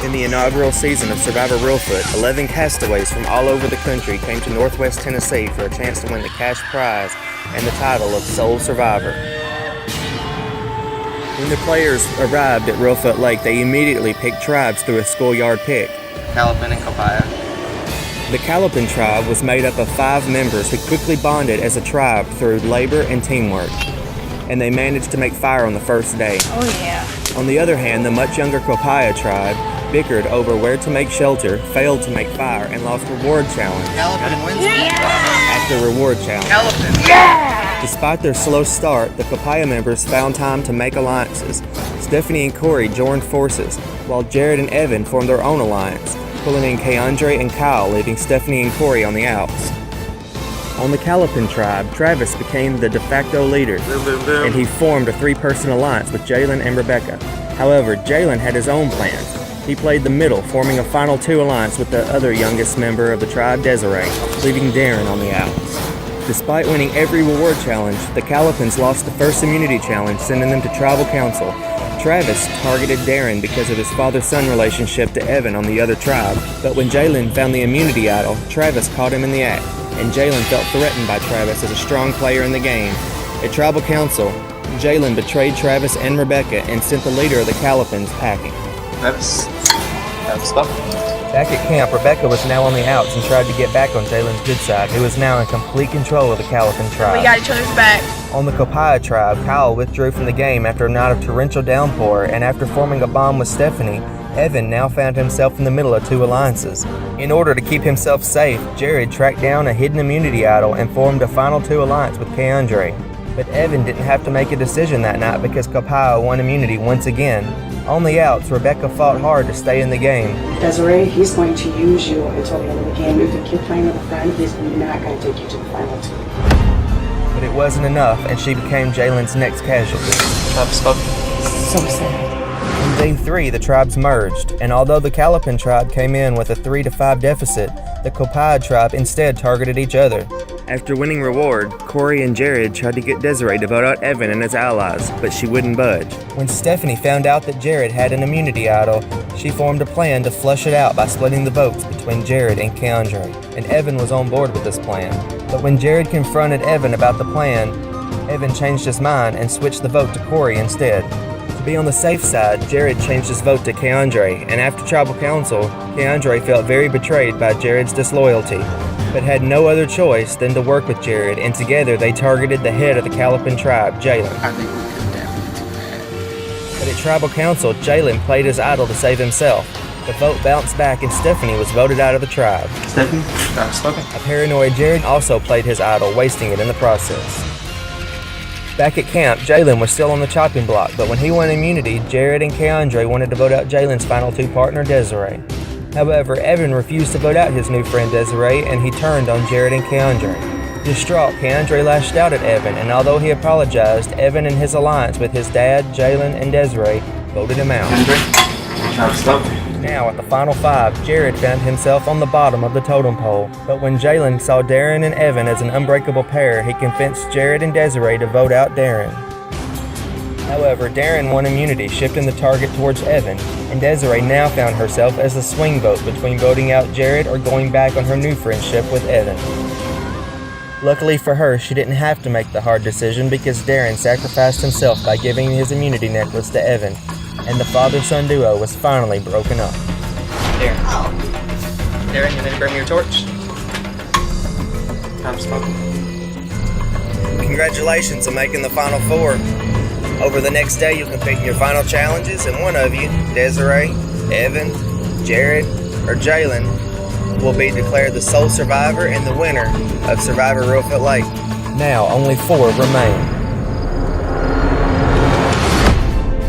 In the inaugural season of Survivor Reelfoot, 11 castaways from all over the country came to Northwest Tennessee for a chance to win the cash prize and the title of Sole Survivor. When the players arrived at Reelfoot Lake, they immediately picked tribes through a schoolyard pick. Callipin and Copaya. The Callipin tribe was made up of 5 members who quickly bonded as a tribe through labor and teamwork, and they managed to make fire on the first day. Oh yeah. On the other hand, the much younger Copaya tribe bickered over where to make shelter, failed to make fire, and lost reward challenge. Callipin wins. At the reward challenge. Callipin. Yeah! Despite their slow start, the Copaya members found time to make alliances. Stephanie and Corey joined forces, while Jared and Evan formed their own alliance, pulling in Keandre and Kyle, leaving Stephanie and Corey on the outs. On the Callipin tribe, Travis became the de facto leader, and he formed a 3-person alliance with Jalen and Rebecca. However, Jalen had his own plans. He played the middle, forming a final 2 alliance with the other youngest member of the tribe, Desiree, leaving Darren on the outs. Despite winning every reward challenge, the Callipins lost the first immunity challenge, sending them to tribal council. Travis targeted Darren because of his father-son relationship to Evan on the other tribe, but when Jalen found the immunity idol, Travis caught him in the act, and Jalen felt threatened by Travis as a strong player in the game. At tribal council, Jalen betrayed Travis and Rebecca and sent the leader of the Callipins packing. That's stuff. Back at camp, Rebecca was now on the outs and tried to get back on Jalen's good side, who was now in complete control of the Callipin tribe. We got each other's back. On the Copaya tribe, Kyle withdrew from the game after a night of torrential downpour, and after forming a bond with Stephanie, Evan now found himself in the middle of 2 alliances. In order to keep himself safe, Jared tracked down a hidden immunity idol and formed a final 2 alliance with Keandre. But Evan didn't have to make a decision that night because Copaya won immunity once again. On the outs, Rebecca fought hard to stay in the game. Desiree, he's going to use you until the end of the game. If you keep playing with a friend, he's not going to take you to the final 2. But it wasn't enough, and she became Jalen's next casualty. So sad. In Day 3, the tribes merged, and although the Callipin tribe came in with a 3-5 deficit, the Copaya tribe instead targeted each other. After winning reward, Corey and Jared tried to get Desiree to vote out Evan and his allies, but she wouldn't budge. When Stephanie found out that Jared had an immunity idol, she formed a plan to flush it out by splitting the votes between Jared and Keandre, and Evan was on board with this plan. But when Jared confronted Evan about the plan, Evan changed his mind and switched the vote to Corey instead. To be on the safe side, Jared changed his vote to Keandre, and after tribal council, Keandre felt very betrayed by Jared's disloyalty, but had no other choice than to work with Jared, and together they targeted the head of the Callipin tribe, Jalen. I think we could definitely do that. But at tribal council, Jalen played his idol to save himself. The vote bounced back and Stephanie was voted out of the tribe. Stephanie? Spoken. A paranoid Jared also played his idol, wasting it in the process. Back at camp, Jalen was still on the chopping block, but when he won immunity, Jared and Keandre wanted to vote out Jalen's final 2 partner, Desiree. However, Evan refused to vote out his new friend Desiree, and he turned on Jared and Keandre. Distraught, Keandre lashed out at Evan, and although he apologized, Evan and his alliance with his dad, Jalen, and Desiree voted him out. Now, at the final 5, Jared found himself on the bottom of the totem pole, but when Jalen saw Darren and Evan as an unbreakable pair, he convinced Jared and Desiree to vote out Darren. However, Darren won immunity, shifting the target towards Evan, and Desiree now found herself as a swing vote between voting out Jared or going back on her new friendship with Evan. Luckily for her, she didn't have to make the hard decision because Darren sacrificed himself by giving his immunity necklace to Evan, and the father-son duo was finally broken up. Darren, you need to bring me your torch? I'm smoking. Congratulations on making the final 4. Over the next day, you'll compete in your final challenges, and one of you, Desiree, Evan, Jared, or Jalen, will be declared the sole survivor and the winner of Survivor Reelfoot Lake. Now, only 4 remain.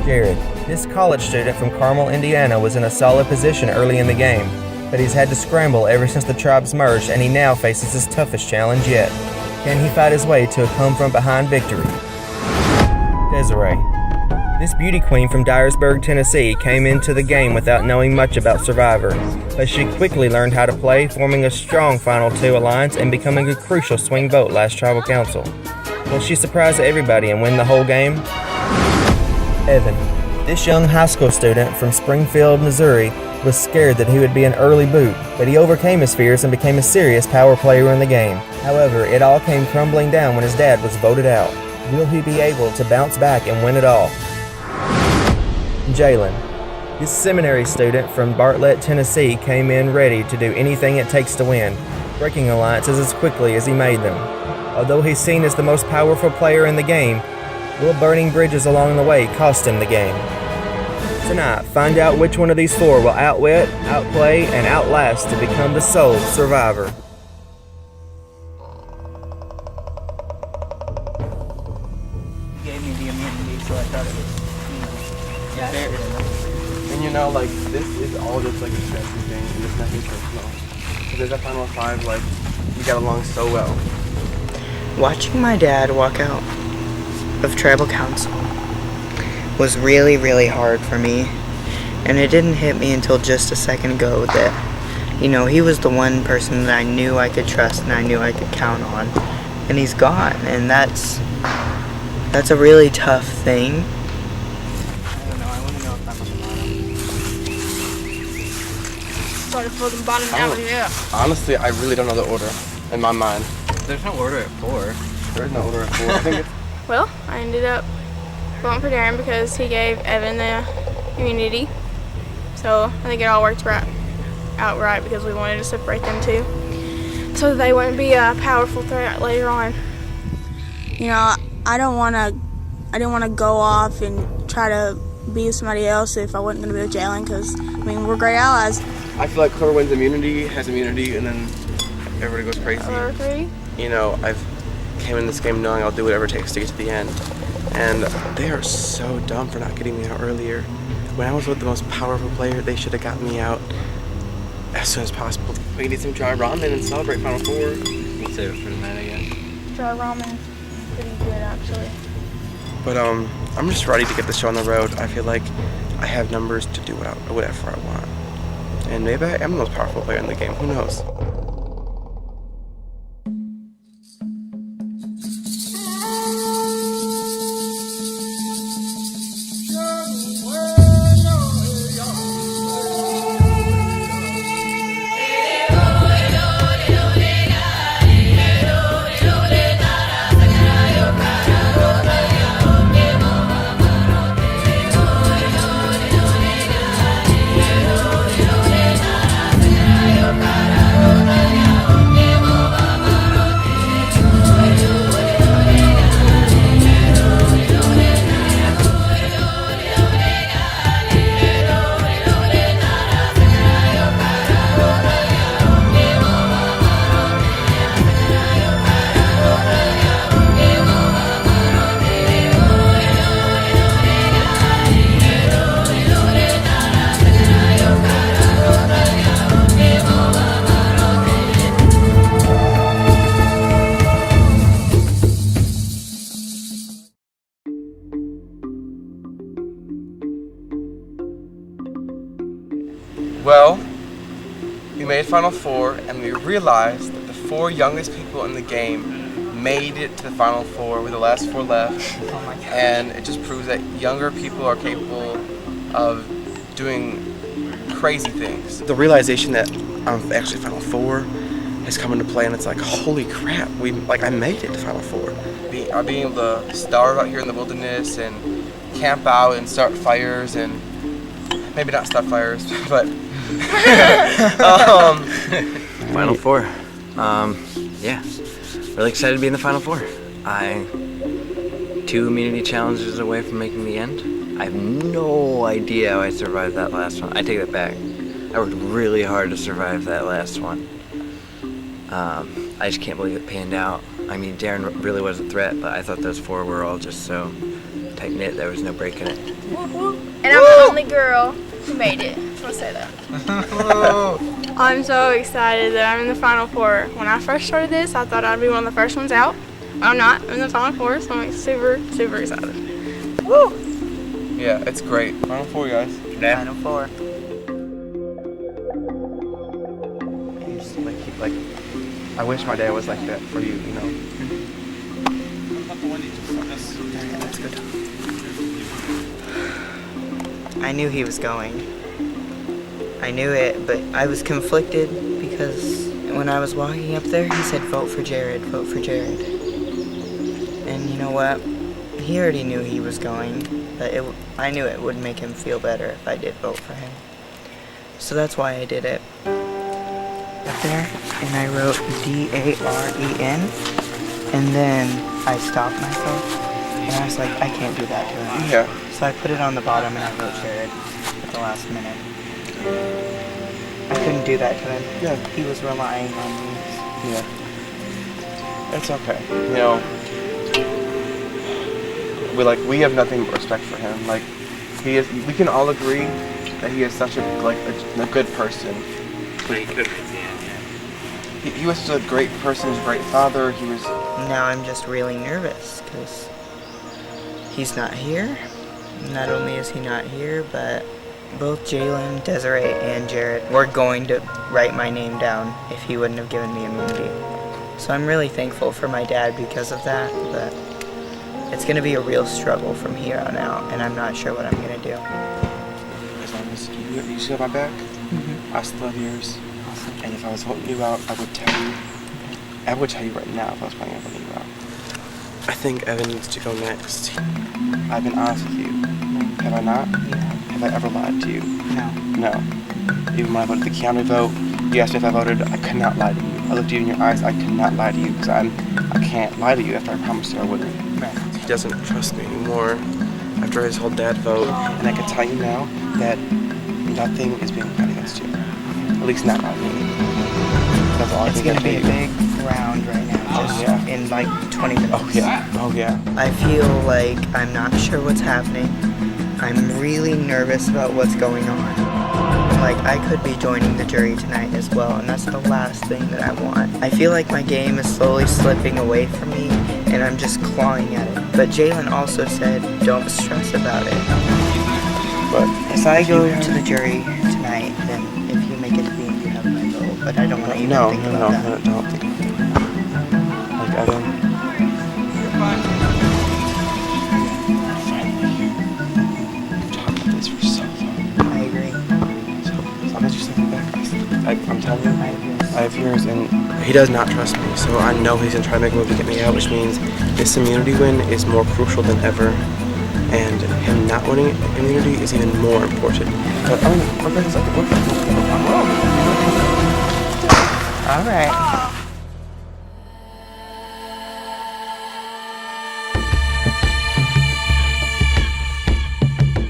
Jared. This college student from Carmel, Indiana, was in a solid position early in the game, but he's had to scramble ever since the tribes merged, and he now faces his toughest challenge yet. Can he fight his way to a come-from-behind victory? Desiree. This beauty queen from Dyersburg, Tennessee, came into the game without knowing much about Survivor, but she quickly learned how to play, forming a strong Final 2 alliance and becoming a crucial swing vote last tribal council. Will she surprise everybody and win the whole game? Evan. This young high school student from Springfield, Missouri, was scared that he would be an early boot, but he overcame his fears and became a serious power player in the game. However, it all came crumbling down when his dad was voted out. Will he be able to bounce back and win it all? Jalen. This seminary student from Bartlett, Tennessee came in ready to do anything it takes to win, breaking alliances as quickly as he made them. Although he's seen as the most powerful player in the game, will burning bridges along the way cost him the game? Tonight, find out which one of these four will outwit, outplay, and outlast to become the sole survivor. Gave me the immunity, so I thought it was, yeah, fair enough. And you know, like, this is all just like a stressful thing, and it's nothing personal. Because that final five, like, we got along so well. Watching my dad walk out of tribal council was really, really hard for me. And it didn't hit me until just a second ago that, you know, he was the one person that I knew I could trust and I knew I could count on. And he's gone, and that's a really tough thing. I don't know, I want to know if I'm on the bottom. Sorry for the bottom down here. Honestly, I really don't know the order in my mind. There's no order at 4. There's no order at 4. I think it's Well, I ended up voting for Darren because he gave Evan the immunity. So I think it all worked out right because we wanted to separate them two, so that they wouldn't be a powerful threat later on. You know, I didn't want to go off and try to be with somebody else if I wasn't going to be with Jalen, because, I mean, we're great allies. I feel like whoever wins immunity has immunity, and then everybody goes crazy. Or three. You know, I've came in this game knowing I'll do whatever it takes to get to the end. And they are so dumb for not getting me out earlier. When I was with the most powerful player, they should have gotten me out as soon as possible. We can eat some dry ramen and celebrate Final Four. We'll save it for tonight, I guess. Dry ramen's pretty good, actually. But I'm just ready to get the show on the road. I feel like I have numbers to do whatever I want. And maybe I am the most powerful player in the game. Who knows? Well, we made Final Four, and we realized that the 4 youngest people in the game made it to the Final Four with the last 4 left. And it just proves that younger people are capable of doing crazy things. The realization that I'm actually Final Four has come into play, and it's like, holy crap, I made it to Final Four. Being able to starve out here in the wilderness and camp out and start fires, and maybe not start fires, but Final Four. Yeah. Really excited to be in the Final Four. 2 immunity challenges away from making the end. I have no idea how I survived that last one. I take that back. I worked really hard to survive that last one. I just can't believe it panned out. I mean, Darren really was a threat, but I thought those 4 were all just so tight-knit, there was no break in it. And I'm the only girl who made it. I want to say that. I'm so excited that I'm in the Final Four. When I first started this, I thought I'd be one of the first ones out. I'm not. I'm in the Final Four, so I'm super, super excited. Woo! yeah, it's great. Final Four, guys. Final Four. You just, I wish my dad was like that for you, you know. That's good. I knew he was going. I knew it, but I was conflicted because when I was walking up there, he said, vote for Jared, vote for Jared. And you know what? He already knew he was going, but I knew it would make him feel better if I did vote for him. So that's why I did it. Up there, and I wrote D-A-R-E-N, and then I stopped myself, and I was like, I can't do that to him. Yeah. So I put it on the bottom, and I wrote Jared at the last minute. I couldn't do that to him. Yeah. He was relying on me. Yeah. It's okay. You know, we have nothing but respect for him. Like, we can all agree that he is such a good person. But he could be, yeah. He was such a great person. He was a great father. He was. Now I'm just really nervous because he's not here. Not only is he not here, but both Jalen, Desiree, and Jared were going to write my name down if he wouldn't have given me immunity. So I'm really thankful for my dad because of that, but it's going to be a real struggle from here on out, and I'm not sure what I'm going to do. As long as you still have my back, I still have yours. Awesome. And if I was voting you out, I would tell you. I would tell you right now if I was planning on voting you out. I think Evan needs to go next. I've been honest with you. Have I not? Yeah. Have I ever lied to you? No. No. Even when I voted the county vote, you asked me if I voted, I could not lie to you. I looked you in your eyes, I could not lie to you because I can't lie to you after I promised you I wouldn't. Right. He doesn't trust me anymore after his whole dad vote, and I can tell you now that nothing is being done against you. At least not on me. That's all I It's think going to be a you. big round right now, just yeah. in like 20 minutes. Oh yeah. Oh yeah. I feel like I'm not sure what's happening. I'm really nervous about what's going on. Like, I could be joining the jury tonight as well, and that's the last thing that I want. I feel like my game is slowly slipping away from me, and I'm just clawing at it. But Jalen also said, don't stress about it. But If I go to the jury tonight, then if you make it to the end, you have my vote. But I don't want to even think about that. No, don't think about that. Like, Evan. You're fine. We've talked about this for so long. I agree. So I'll let you say back. I'm telling you, I agree. I have yours, and he does not trust me, so I know he's gonna try to make a move to get me out, which means this immunity win is more crucial than ever, and him not winning immunity is even more important. But I'm All right.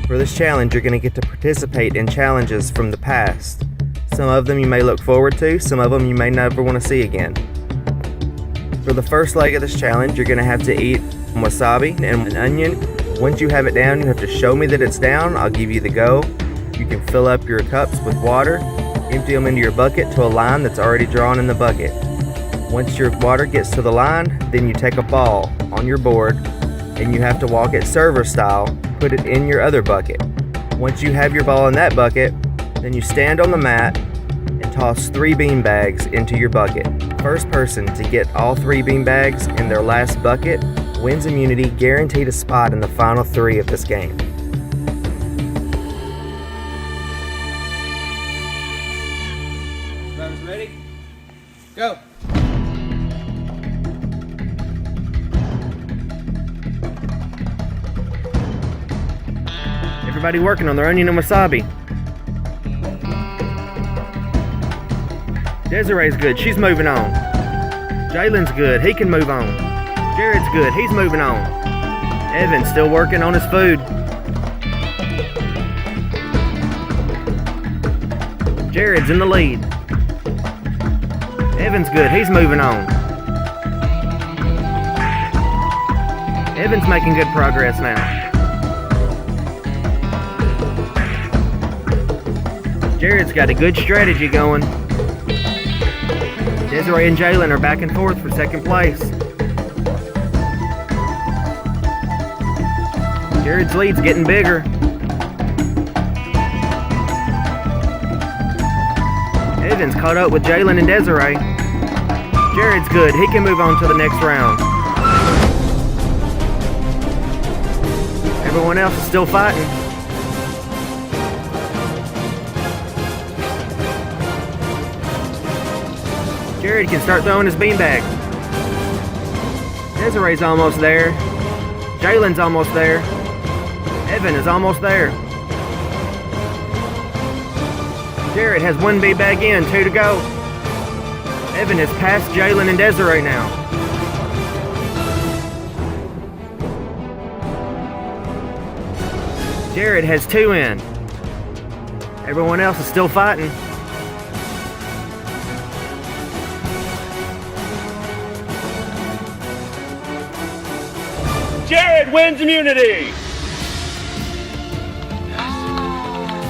For this challenge, you're going to get to participate in challenges from the past. Some of them you may look forward to, some of them you may never want to see again. For the first leg of this challenge, you're going to have to eat wasabi and an onion. Once you have it down, you have to show me that it's down. I'll give you the go. You can fill up your cups with water, empty them into your bucket to a line that's already drawn in the bucket. Once your water gets to the line, then you take a ball on your board and you have to walk it server style, put it in your other bucket. Once you have your ball in that bucket, then you stand on the mat and toss 3 bean bags into your bucket. First person to get all 3 bean bags in their last bucket wins immunity, guaranteed a spot in the final 3 of this game. Drivers ready? Go! Everybody working on their onion and wasabi. Desiree's good, she's moving on. Jalen's good, he can move on. Jared's good, he's moving on. Evan's still working on his food. Jared's in the lead. Evan's good, he's moving on. Evan's making good progress now. Jared's got a good strategy going. Desiree and Jalen are back and forth for second place. Jared's lead's getting bigger. Evan's caught up with Jalen and Desiree. Jared's good, he can move on to the next round. Everyone else is still fighting. Jared can start throwing his beanbag. Desiree's almost there. Jalen's almost there. Evan is almost there. Jared has 1 beanbag in, 2 to go. Evan is past Jalen and Desiree now. Jared has 2 in. Everyone else is still fighting. Jared wins immunity!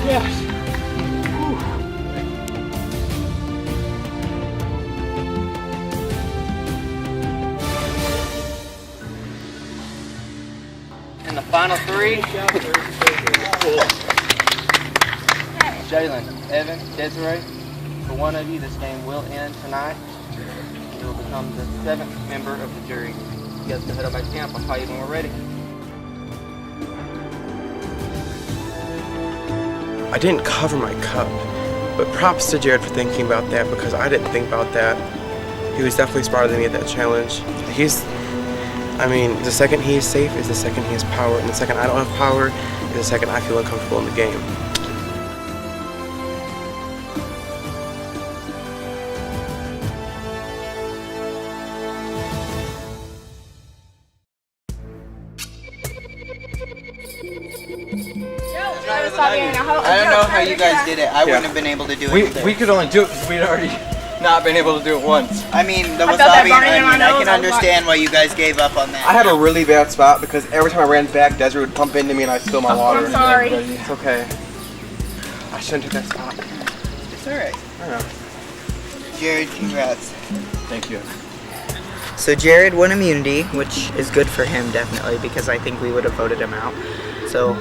Yes. And the final 3. Jalen, Evan, Desiree, for one of you, this game will end tonight. You will become the 7th member of the jury. You guys can head up by camp. I'll call you when we're ready. I didn't cover my cup, but props to Jared for thinking about that because I didn't think about that. He was definitely smarter than me at that challenge. The second he is safe is the second he has power, and the second I don't have power is the second I feel uncomfortable in the game. I don't know how you guys did it. I wouldn't have been able to do it either. We could only do it because we'd already not been able to do it once. I mean, the wasabi and onion, I can understand why you guys gave up on that. I had a really bad spot because every time I ran back, Desiree would pump into me and I'd spill my water. I'm sorry. It's okay. I shouldn't have that spot. It's alright. I know. Jared, congrats. Thank you. So Jared won immunity, which is good for him definitely because I think we would have voted him out. So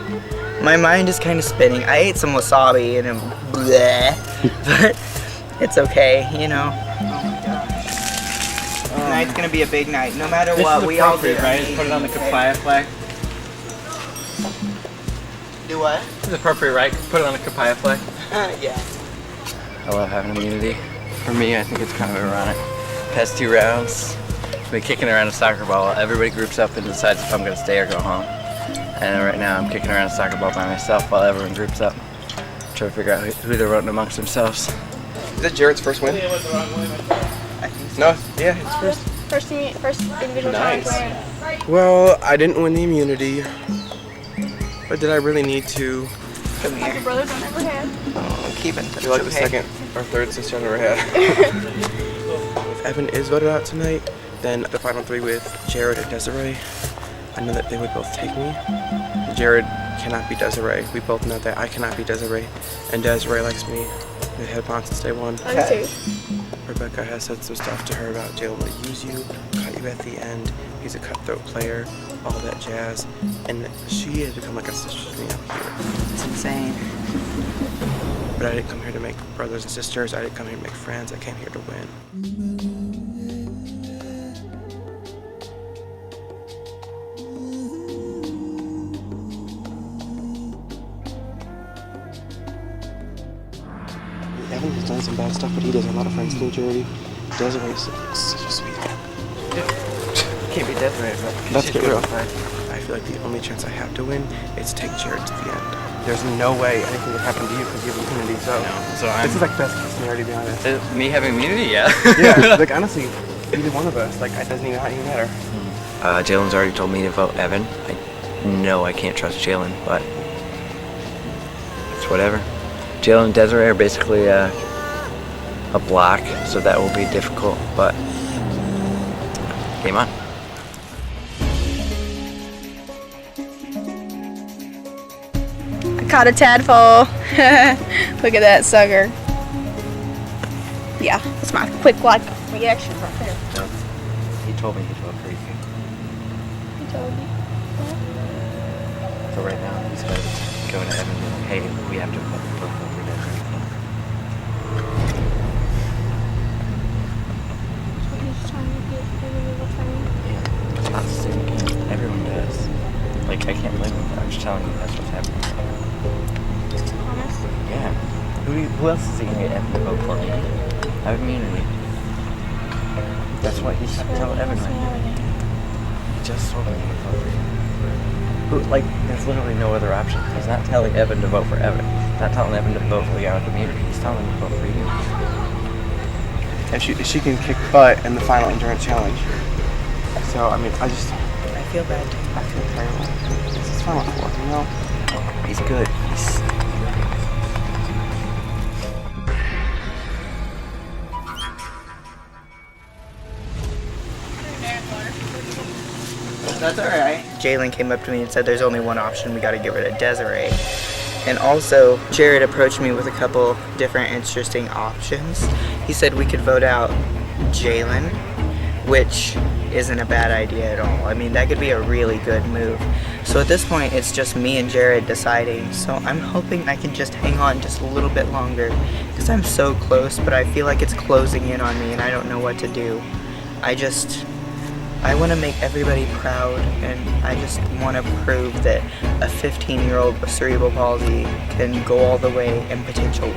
my mind is kind of spinning. I ate some wasabi and bleh, but it's okay, you know. Oh my gosh. Tonight's gonna be a big night. No matter what, we all do. Right? Put it on the Kapaya flag. Do what? This is appropriate, right? Put it on the Kapaya flag. Yeah. I love having immunity. For me, I think it's kind of ironic. Past 2 rounds, I've been kicking around a soccer ball. Everybody groups up and decides if I'm gonna stay or go home. And right now I'm kicking around a soccer ball by myself while everyone groups up. Trying to figure out who they're voting amongst themselves. Is that Jared's first win? I think so. No, yeah, it's first. First individual challenge win. Well, I didn't win the immunity, but did I really need to? Come Like your here. brothers on every head. Oh, keep in touch. You're like the okay? second or third sister I've ever had. If Evan is voted out tonight, then the final 3 with Jared and Desiree, I know that they would both take me. Jared cannot be Desiree. We both know that I cannot be Desiree. And Desiree likes me. They have bond since day 1. I do too. Rebecca has said some stuff to her about Jalen will use you, cut you at the end. He's a cutthroat player, all that jazz. And she has become like a sister to me out here. It's insane. But I didn't come here to make brothers and sisters. I didn't come here to make friends. I came here to win. Evan has done some bad stuff, but he does a lot of friends in Jersey. Desiree is such a sweet guy. Can't be Desiree, but Let's get real. I feel like the only chance I have to win is to take Jared to the end. There's no way anything would happen to you because you have immunity, so this is like best case scenario, to be honest. Me having immunity, yeah. Yeah, like honestly, either one of us, like it doesn't even matter. Jalen's already told me to vote Evan. I know I can't trust Jalen, but it's whatever. Jalen and Desiree are basically a block, so that will be difficult, but game on. I caught a tadpole. Look at that sucker. Yeah, that's my quick reaction right there. He told me he'd vote for you. He told me. So right now, he's going to go to Evan and be like, hey, we have to vote for Desiree. He's trying to get everyone to find. Yeah, that's the same game. Everyone does. Like, I can't blame him. I'm just telling you that's what's happening. Thomas? Yeah. Who else is he going to get Evan to vote for? I have immunity. That's what he's telling Evan right now. He just told him to vote for you. Like, there's literally no other option. He's not telling Evan to vote for Evan. He's not telling Evan to vote for the guy with the meter. He's telling him to vote for you. If she can kick butt in the final endurance challenge. So, I mean, I feel bad too. I feel terrible. This is final four, you know? He's good. That's alright. Jalen came up to me and said there's only one option, we gotta get rid of Desiree. And also, Jared approached me with a couple different interesting options. He said we could vote out Jalen, which isn't a bad idea at all. I mean, that could be a really good move. So at this point, it's just me and Jared deciding. So I'm hoping I can just hang on just a little bit longer, because I'm so close, but I feel like it's closing in on me and I don't know what to do. I want to make everybody proud, and I just want to prove that a 15-year-old with cerebral palsy can go all the way and potentially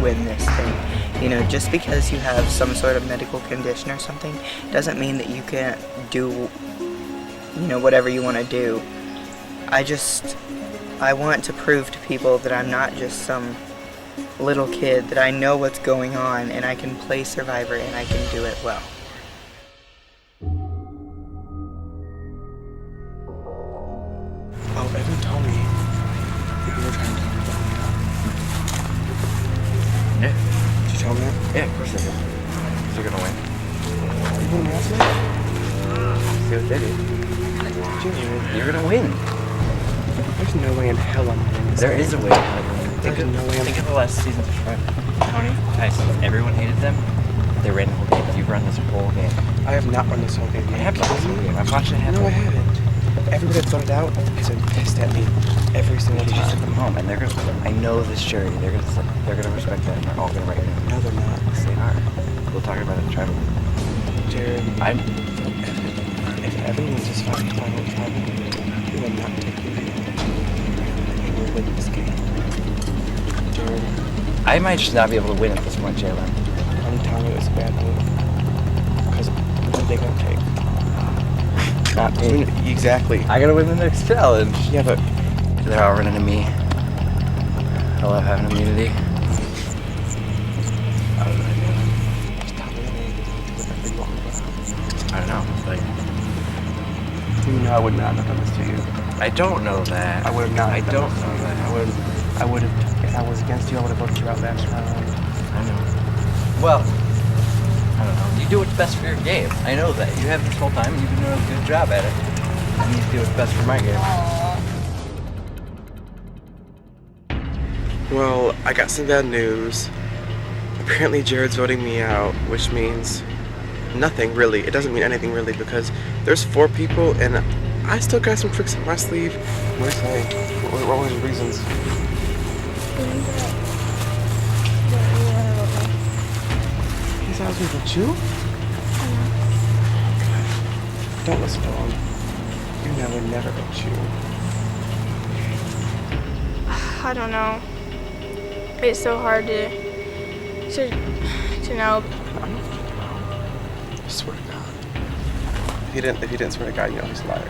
win this thing. You know, just because you have some sort of medical condition or something doesn't mean that you can't do, you know, whatever you want to do. I want to prove to people that I'm not just some little kid, that I know what's going on and I can play Survivor and I can do it well. Oh, Evan told me that you were trying to tell me about Yeah. Did you tell me that? Yeah, of course they do. They're gonna win. Are you gonna answer that? See what they do. You're gonna win. There's no way in hell I'm winning this There game. is a way. Think of the last season of Survivor. Tony, Tyson, everyone hated them. They ran the whole game. You've run this whole game. I have not run this whole game. I have run this whole game. I've watched it happen. No, I haven't. Everybody that's voted out has been pissed at me every single You just time. took them home, and they're gonna. I know this charity. They're gonna respect that, and they're all gonna write it. No, they're not. Yes, they are. We'll talk about it in tribal. Jared, If Evan wins his final tribal, he will not take you home. He will win this game. Jared, I might just not be able to win at this point, Jalen. I'm telling you it's a bad move. Because what are they gonna take? Not me. Exactly. I gotta win the next challenge. Yeah, but They're all running to me. I love having immunity. I don't know. Just tell me whatever you want me to do. I don't know. Like, You know I would not have done this to you. I don't know that. I would have not. I done don't this to know you. that. I would have. If I was against you, I would have voted you out last round. I know. Well, I don't know. You do what's best for your game. I know that. You have this whole time, and you've been doing a good job at it. I need to do what's best for my game. Well, I got some bad news. Apparently Jared's voting me out, which means nothing really. It doesn't mean anything really, because there's 4 people and I still got some tricks up my sleeve. What do you say? What were the reasons? He said I was gonna vote you? Don't listen to him. You never vote you. I don't know. It's so hard to know. I swear to God. If he didn't swear to God, you know he's a liar.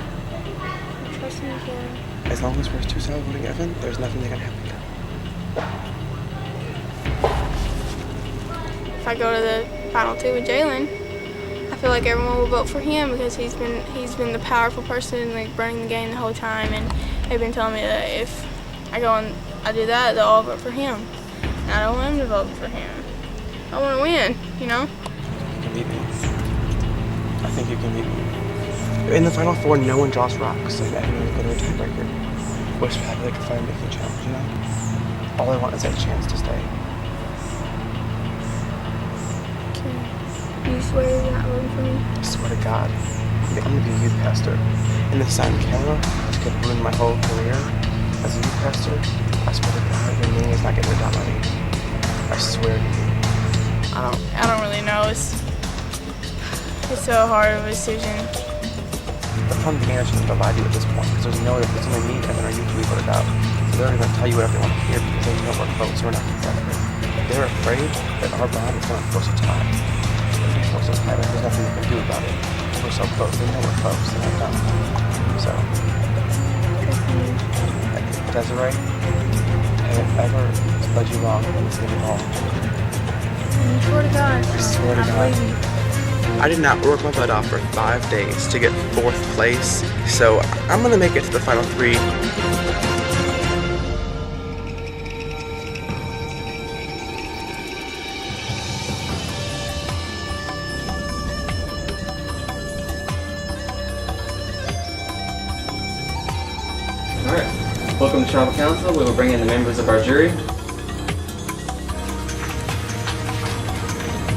Trust me, Jared. As long as we're 2 sides voting Evan, there's nothing that can happen. If I go to the final 2 with Jalen, I feel like everyone will vote for him because he's been the powerful person, like, running the game the whole time, and they've been telling me that if I go and I do that, they'll all vote for him. And I don't want him to vote for him. I want to win, you know? You can beat me. I think you can beat me. In the final 4, no one draws rocks, so that means go to a tiebreaker. Which I feel like a fire making challenge, you know? All I want is that chance to stay. You swear you're not voting for me? I swear to God. I'm gonna be a youth pastor. And this on camera could ruin my whole career as a youth pastor. I swear to God, your name is not getting rid of money. I swear to you. I don't really know. It's so hard of a decision. The fun game is just about you at this point, because there's only me, Evan, or you to be voted out. So they're gonna tell you whatever they want to hear because they know we're close. We're not competitive. They're afraid that our bond is gonna force a tie. It's gonna force a it's okay. There's nothing you can do about it. We're so close. We know we're close, and I'm done. So, Desiree, if ever led you wrong, please get it wrong. I swear to God. I swear to God. I did not work my butt off for 5 days to get 4th place, so I'm gonna make it to the final 3. Alright, welcome to Tribal Council. We will bring in the members of our jury.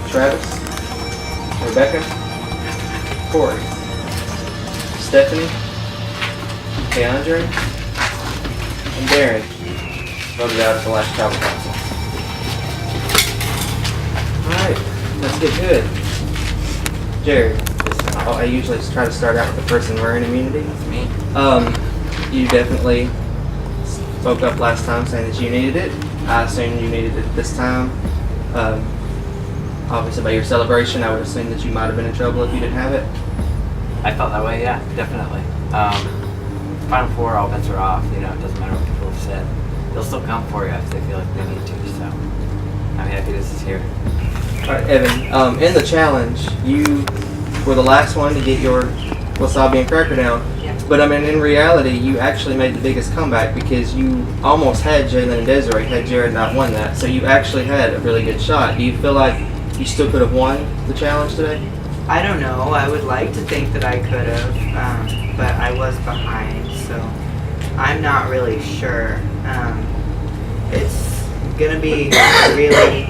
Travis, Rebecca, Corey, Stephanie, Keandre, and Darren voted out at the last Tribal Council. Alright, let's get good. Jared, I usually just try to start out with the person wearing immunity. That's me. You definitely spoke up last time saying that you needed it. I assume you needed it this time. Obviously by your celebration, I would assume that you might have been in trouble if you didn't have it. I felt that way, yeah, definitely. Final 4, all bets are off. You know, it doesn't matter what people have said. They'll still come for you if they feel like they need to, so I'm happy this is here. Alright, Evan, in the challenge, you were the last one to get your wasabi and cracker down. Yeah. But I mean, in reality, you actually made the biggest comeback because you almost had Jalen and Desiree had Jared not won that. So you actually had a really good shot. Do you feel like you still could have won the challenge today? I don't know. I would like to think that I could have, but I was behind, so I'm not really sure. It's gonna be a really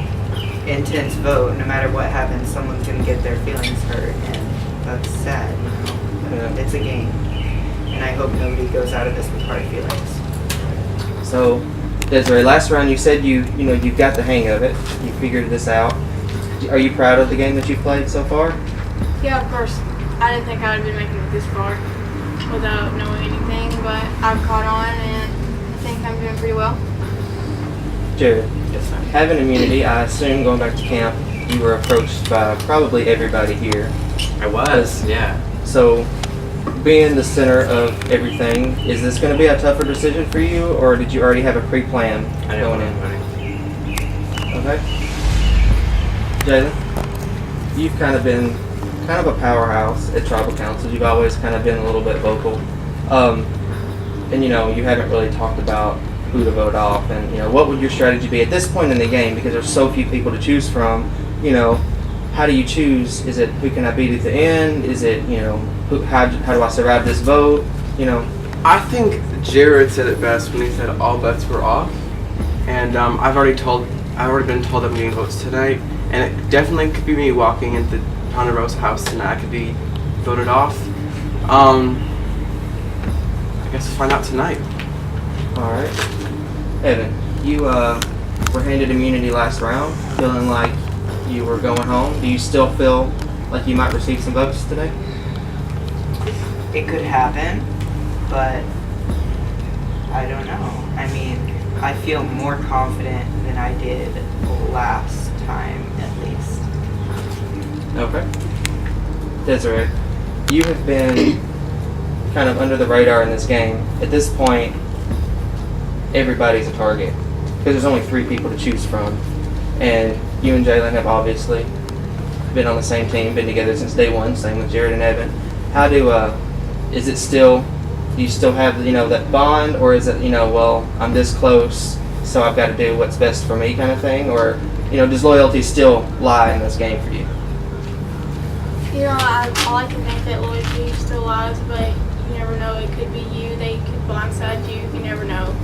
intense vote. No matter what happens, someone's gonna get their feelings hurt, and that's sad. You know, Yeah. it's a game, and I hope nobody goes out of this with hard feelings. So, Desiree, last round you said you got the hang of it. You figured this out. Are you proud of the game that you've played so far? Yeah, of course. I didn't think I would have been making it this far without knowing anything, but I've caught on and I think I'm doing pretty well. Jared, Yes, ma'am. having immunity, I assume going back to camp, you were approached by probably everybody here. I was, yeah. So, being the center of everything, is this going to be a tougher decision for you, or did you already have a pre-plan I didn't going want in? anybody. Okay. Jalen, you've kind of been kind of a powerhouse at tribal councils. You've always kind of been a little bit vocal. And you haven't really talked about who to vote off and, what would your strategy be at this point in the game because there's so few people to choose from, how do you choose? Is it who can I beat at the end? Is it, how do I survive this vote? I think Jared said it best when he said all bets were off, and I've already been told I'm getting votes tonight, and it definitely could be me walking into Ponderosa house tonight. I could be voted off. I guess we'll find out tonight. All right. Evan, you were handed immunity last round, feeling like you were going home. Do you still feel like you might receive some votes today? It could happen, but I don't know. I mean, I feel more confident than I did last time, at least. Okay. Desiree, you have been kind of under the radar in this game. At this point, everybody's a target because there's only 3 people to choose from. And you and Jalen have obviously been on the same team, been together since day one, same with Jared and Evan. How do you still have, that bond, or is it, well, I'm this close, so I've got to do what's best for me kind of thing? Or, does loyalty still lie in this game for you? I like to think that loyalty still lies, but you never know. It could be you. They could blindside you. You never know.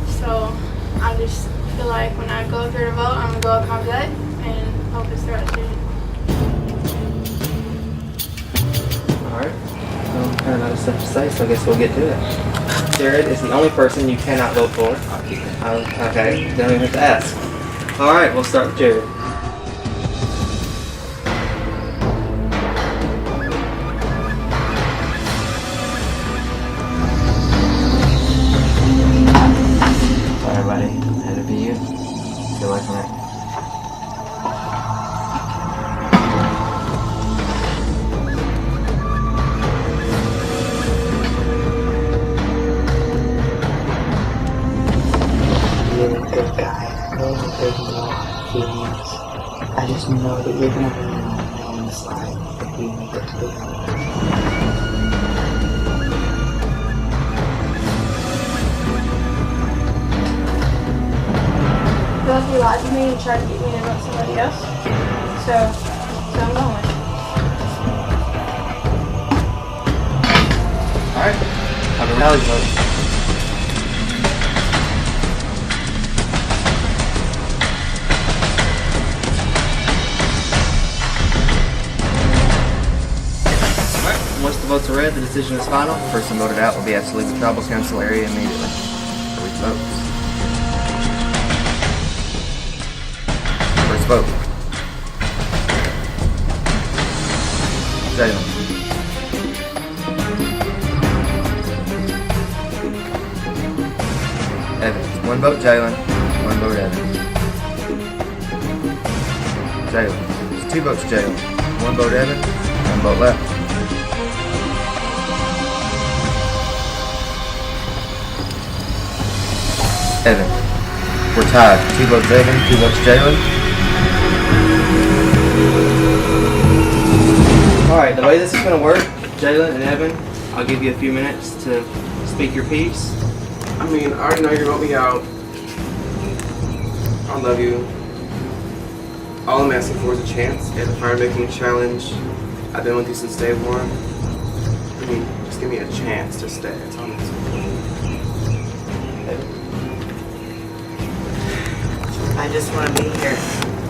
So I just feel like when I go up there to vote, I'm going to go with my gut and hope it's the right decision. Alright. Well, kind of out of stuff to say, so I guess we'll get to it. Jared is the only person you cannot vote for. I'll keep it. Okay, don't even have to ask. Alright, we'll start with Jared. Sorry, buddy. Had to be you. Good luck on it. good guy. Really there's no hard feelings. I just know that you're gonna bring me on the slide if we make it to the end. I feel like you lied to me and tried to get me to vote somebody else. So I'm going. Alright. Have a rally vote. Once the votes are read, the decision is final. The person voted out will be asked to leave the tribal council area immediately. Read the votes. First vote. Jalen. Evans. One vote Jalen. One vote Evans. Jalen. It's 2 votes Jalen. 1 vote Evans. 1 vote left. Evan. We're tied. 2 votes Evan, 2 votes Jalen. Alright, the way this is going to work, Jalen and Evan, I'll give you a few minutes to speak your piece. I mean, I already know you're gonna vote me out. I love you. All I'm asking for is a chance at the fire making challenge. I've been with you since day 1. I mean, just give me a chance to stay. That's all I'm asking for. I just want to be here,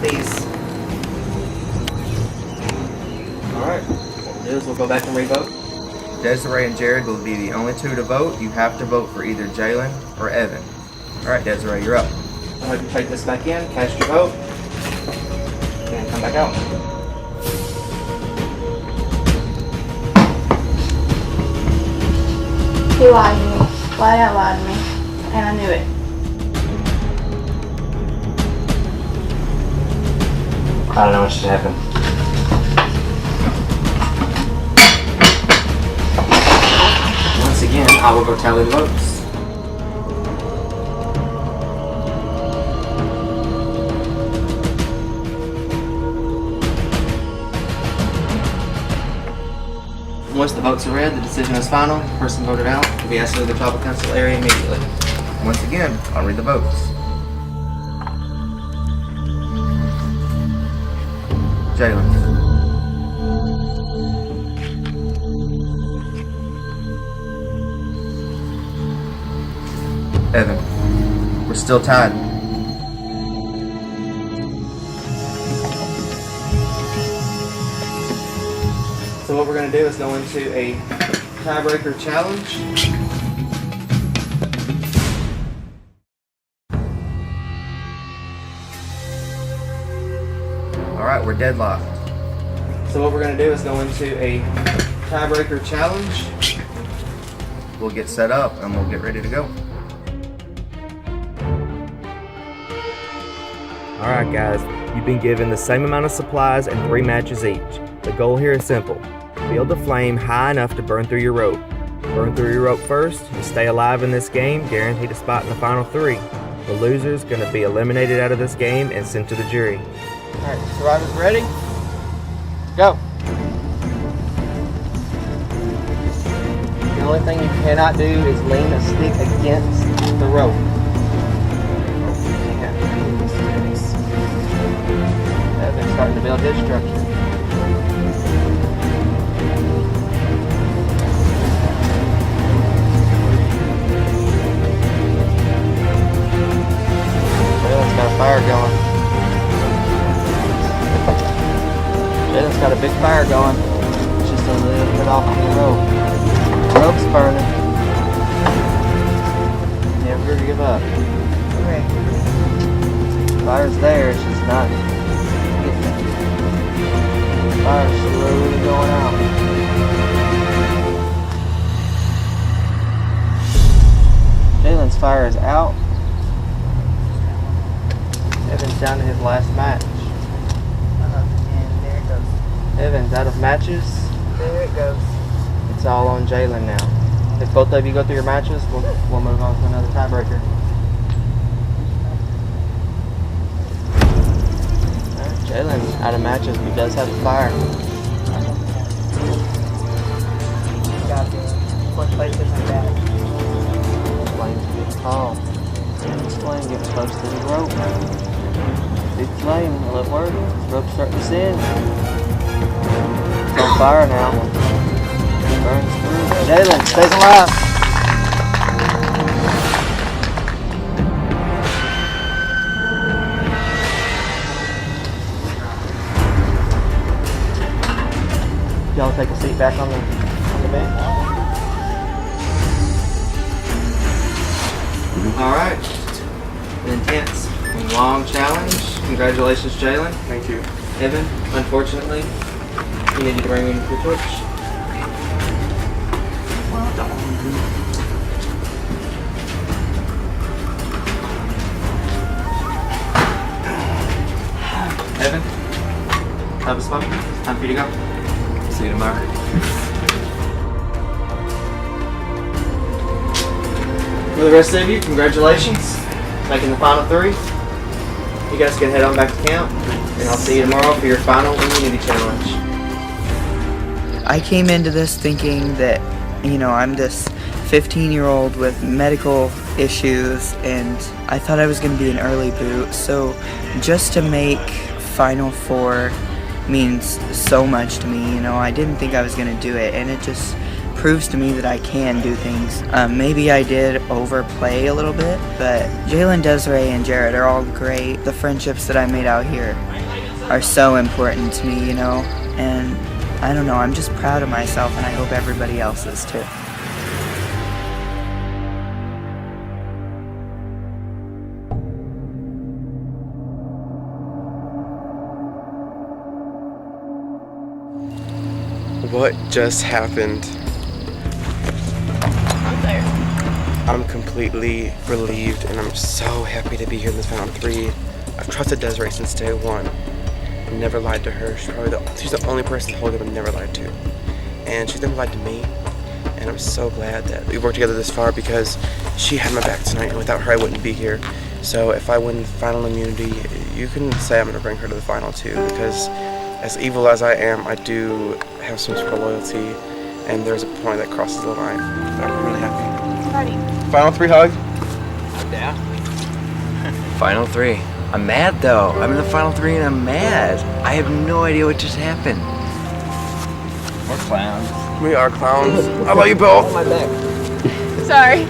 please. Alright, what we'll do is we'll go back and re-vote. Desiree and Jared will be the only 2 to vote. You have to vote for either Jalen or Evan. Alright, Desiree, you're up. I'll have you take this back in, cast your vote, and come back out. He lied to me. Flat out lied to me. And I knew it. I don't know what should happen. Once again, I will go tally the votes. Once the votes are read, the decision is final. The person voted out will be asked to leave the tribal council area immediately. Once again, I'll read the votes. Jalen. Evan. We're still tied. So what we're going to do is go into a tiebreaker challenge. Alright, we're deadlocked. So what we're going to do is go into a tiebreaker challenge. We'll get set up and we'll get ready to go. Alright guys, you've been given the same amount of supplies and 3 matches each. The goal here is simple. Build a flame high enough to burn through your rope. Burn through your rope first. You stay alive in this game, guaranteed a spot in the final 3. The loser's going to be eliminated out of this game and sent to the jury. Alright, survivors ready? Go! The only thing you cannot do is lean a stick against the rope. They're starting to build his structure. Jalen's got a fire going. Jalen's got a big fire going. It's just a little bit off the rope. The rope's burning. Never give up. Okay. Fire's there, it's just not getting it. Fire's slowly going out. Jalen's fire is out. Evan's down to his last match. And there it goes. Evan's out of matches. There it goes. It's all on Jalen now. If both of you go through your matches, we'll move on to another tiebreaker. out of matches, but he does have the fire. Fourth place isn't bad. Flames get tall. This flame gets close to the rope. Big flame, will it work? Rope's starting to send. It's on fire now. Burns through. Jalen, stays alive. Y'all take a seat back on the bench. All right. An intense and long challenge. Congratulations, Jalen. Thank you. Evan, unfortunately, you needed to bring in the torch. Well done. Evan, have a smoke. Time for you to go. See you tomorrow. For the rest of you, congratulations. Making the final 3. You guys can head on back to camp, and I'll see you tomorrow for your final immunity challenge. I came into this thinking that, you know, I'm this 15-year-old with medical issues, and I thought I was going to be an early boot. So just to make Final 4 means so much to me. You know, I didn't think I was going to do it, and it just proves to me that I can do things. Maybe I did overplay a little bit, but Jalen, Desiree, and Jared are all great. The friendships that I made out here are so important to me, you know, and I don't know, I'm just proud of myself, and I hope everybody else is too. What just happened? I'm there. I'm completely relieved, and I'm so happy to be here in this final 3. I've trusted Desiree since day 1. I've never lied to her. She's the only person Holy I've never lied to. And she's never lied to me. And I'm so glad that we worked together this far, because she had my back tonight, and without her I wouldn't be here. So if I win final immunity, you can say I'm going to bring her to the final too, because as evil as I am, I do have some sort of loyalty, and there's a point that crosses the line. But I'm really happy. Ready. Final 3 hug. Yeah. Final 3. I'm mad though. I'm in the final 3 and I'm mad. I have no idea what just happened. We're clowns. We are clowns. I love you both. My back. Sorry.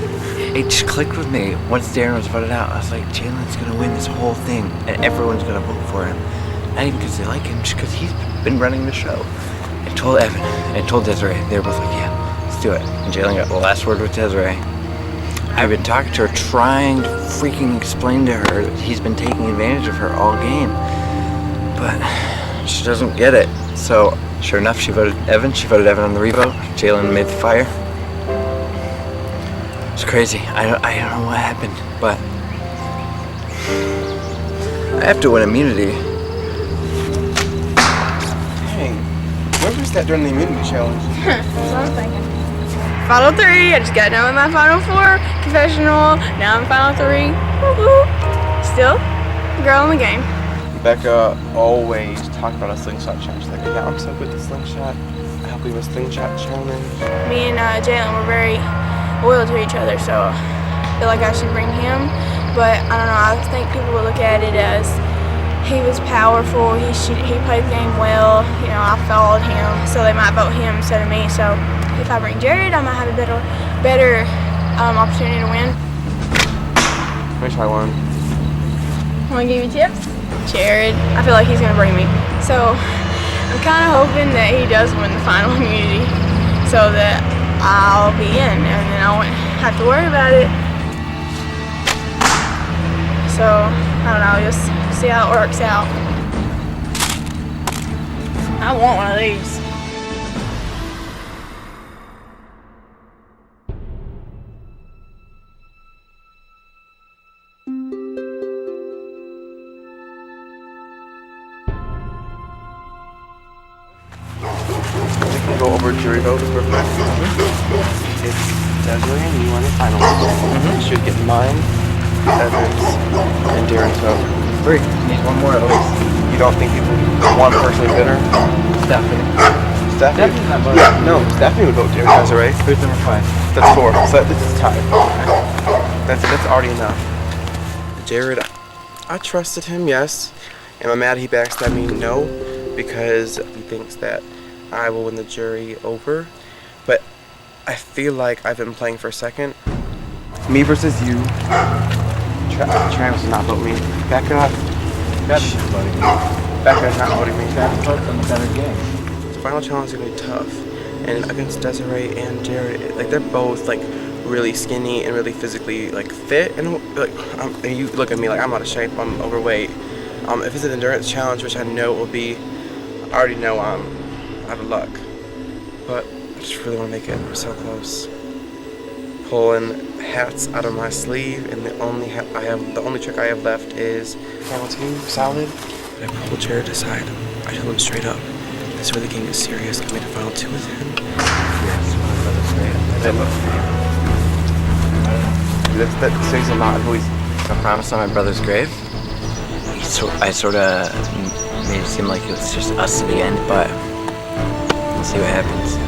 It just clicked with me. Once Darren was voted out, I was like, Jalen's gonna win this whole thing, and everyone's gonna vote for him. Not even because they like him, just because he's been running the show. I told Evan and told Desiree. They were both like, yeah, let's do it. And Jalen got the last word with Desiree. I've been talking to her, trying to freaking explain to her that he's been taking advantage of her all game. But she doesn't get it. So, sure enough, she voted Evan. She voted Evan on the revote. Jalen made the fire. It's crazy. I don't know what happened, but I have to win immunity. Dang. Where was that during the immunity challenge? That's what I'm thinking. Final 3, I just got done with my final 4, confessional, now I'm final 3. Woo-hoo. Still, girl in the game. Becca always talked about a slingshot challenge. Like, yeah, I'm so good at slingshot. I hope we have a slingshot challenge. Me and Jalen were very loyal to each other, so I feel like I should bring him. But I don't know, I think people would look at it as he was powerful, he played the game well, you know, I followed him, so they might vote him instead of me. So if I bring Jared, I might have a better opportunity to win. Let me try one. Want to give you tips? Jared, I feel like he's going to bring me. So I'm kind of hoping that he does win the final immunity so that I'll be in and then I won't have to worry about it. So, I don't know, just see how it works out. I want one of these. Go over jury vote real quick. It's Desiree and you on the final. You should get mine, Evan's, and Darren's vote. 3. Need one more at least. You don't think you can one person is better? Stephanie. Stephanie? Stephanie's not voting. No, Stephanie would vote Jared Desiree. Who's number 5? That's 4. So this is tied. That's already enough. Jared, I trusted him, yes. Am I mad he backstabbed me? No, because he thinks that I will win the jury over. But I feel like I've been playing for second. Me versus you. Travis is not voting me. Becca. Becca's voting. Becca is not voting me. Travis votes on the better game. The final challenge is gonna be tough, and against Desiree and Jared, like they're both like really skinny and really physically like fit, and like and you look at me like I'm out of shape, I'm overweight. If it's an endurance challenge, which I know it will be, I already know I'm out of luck. But I just really want to make it. We're so close. Pulling hats out of my sleeve, and the only trick I have left is final team salad. But I pull Jared aside. I tell him straight up, this is where the game is serious. I made a final 2 with him. Yes, my brother's great. That says a lot. I've always I promise on my brother's grave. I sort of made it seem like it was just us to the end, but we'll see what happens.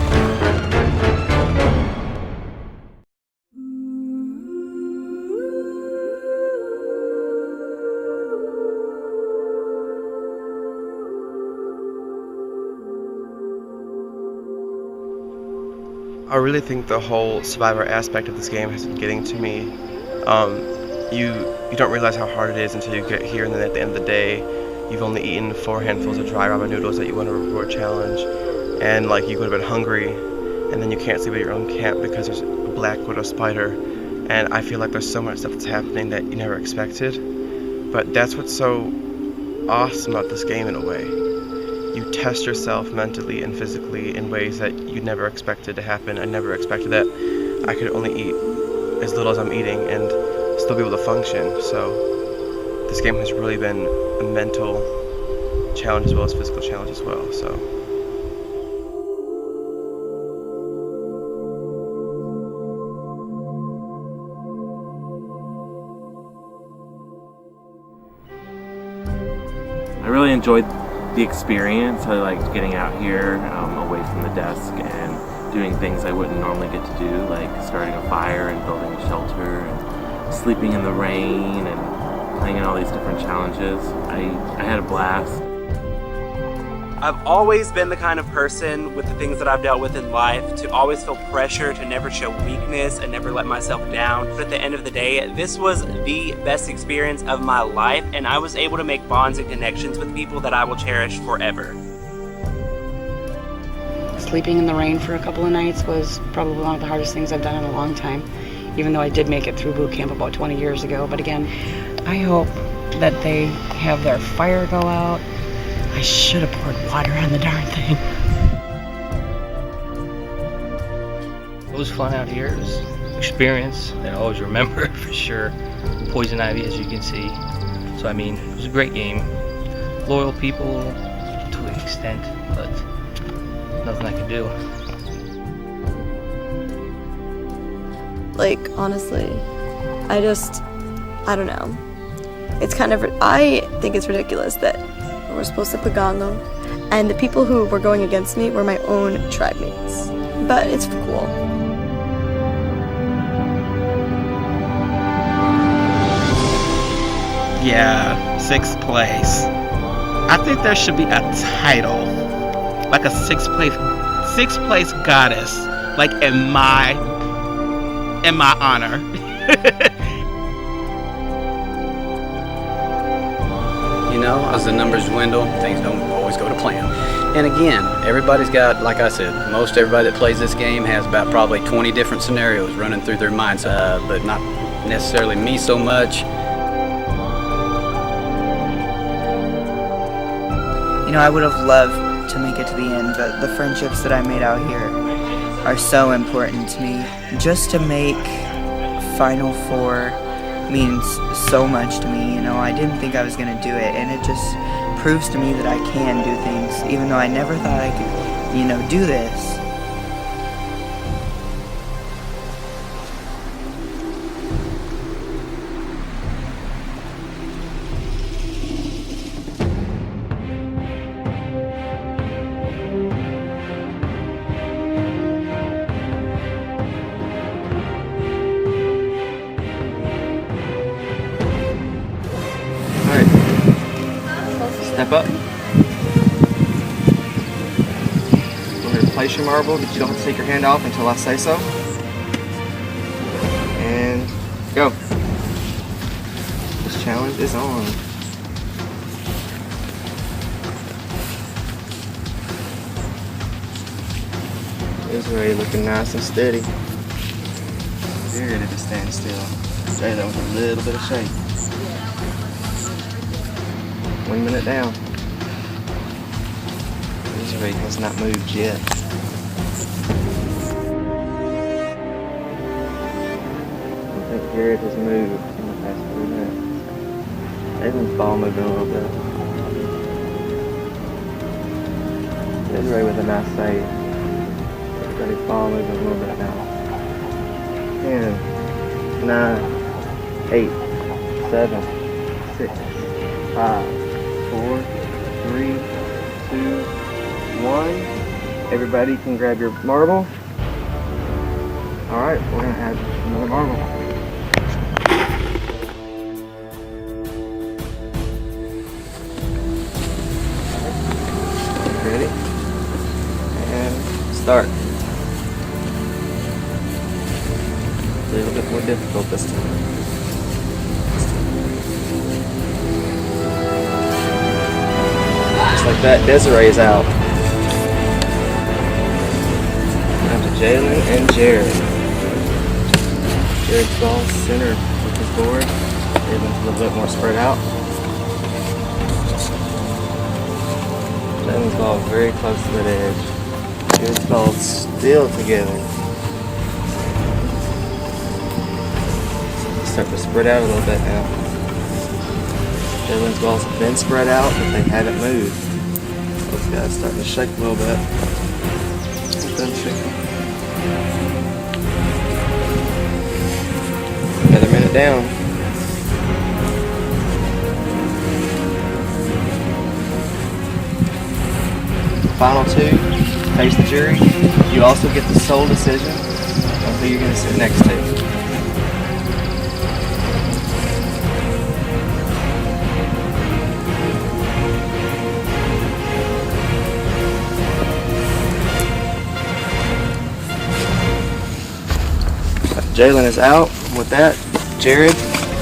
I really think the whole survivor aspect of this game has been getting to me. You don't realize how hard it is until you get here, and then at the end of the day, you've only eaten 4 handfuls of dry ramen noodles that you won a reward challenge, and like you go to bed hungry, and then you can't sleep at your own camp because there's a black widow spider, and I feel like there's so much stuff that's happening that you never expected. But that's what's so awesome about this game in a way. You test yourself mentally and physically in ways that you never expected to happen. I never expected that I could only eat as little as I'm eating and still be able to function. So this game has really been a mental challenge as well as physical challenge as well. So I really enjoyed the experience. I liked getting out here away from the desk and doing things I wouldn't normally get to do, like starting a fire and building a shelter and sleeping in the rain and playing in all these different challenges. I had a blast. I've always been the kind of person with the things that I've dealt with in life to always feel pressure, to never show weakness and never let myself down. But at the end of the day, this was the best experience of my life, and I was able to make bonds and connections with people that I will cherish forever. Sleeping in the rain for a couple of nights was probably one of the hardest things I've done in a long time, even though I did make it through boot camp about 20 years ago. But again, I hope that they have their fire go out. I should have poured water on the darn thing. It was fun out here. It was an experience that I always remember for sure. Poison ivy, as you can see. So I mean, it was a great game. Loyal people to an extent, but nothing I could do. Like, honestly, I don't know. It's kind of, I think it's ridiculous that we're supposed to pagano, and the people who were going against me were my own tribe mates. But it's cool. Yeah, 6th place. I think there should be a title, like a sixth place goddess, like in my honor. You know, as the numbers dwindle, things don't always go to plan. And again, everybody's got, like I said, most everybody that plays this game has about probably 20 different scenarios running through their minds, but not necessarily me so much. You know, I would have loved to make it to the end, but the friendships that I made out here are so important to me. Just to make Final Four means so much to me. You know, I didn't think I was going to do it, and it just proves to me that I can do things, even though I never thought I could, you know, do this. Step up. Go ahead and place your marble, but you don't have to take your hand off until I say so. And go. This challenge is on. Desiree looking nice and steady. You're ready to stand still. Say that with a little bit of shake. 1 minute down. Desiree has not moved yet. I think Jared has moved in the past 3 minutes. Evan's ball moving a little bit. Desiree with a nice save. Everybody's ball moving a little bit now. 10, 9, 8, 7, 6, 5, 4, 3, 2, 1. Everybody can grab your marble. Alright, we're going to add another marble. Ready? And start. A little bit more difficult this time. Just like that, Desiree is out. Now to Jalen and Jared. Jared's ball centered with his board. Jalen's a little bit more spread out. Jalen's ball very close to that edge. Jared's ball still together. Start to spread out a little bit now. Jalen's balls have been spread out, but they haven't moved. Those guys starting to shake a little bit. Done shaking. Another minute down. Final two, face the jury. You also get the sole decision on who you're going to sit next to. Jalen is out. With that, Jared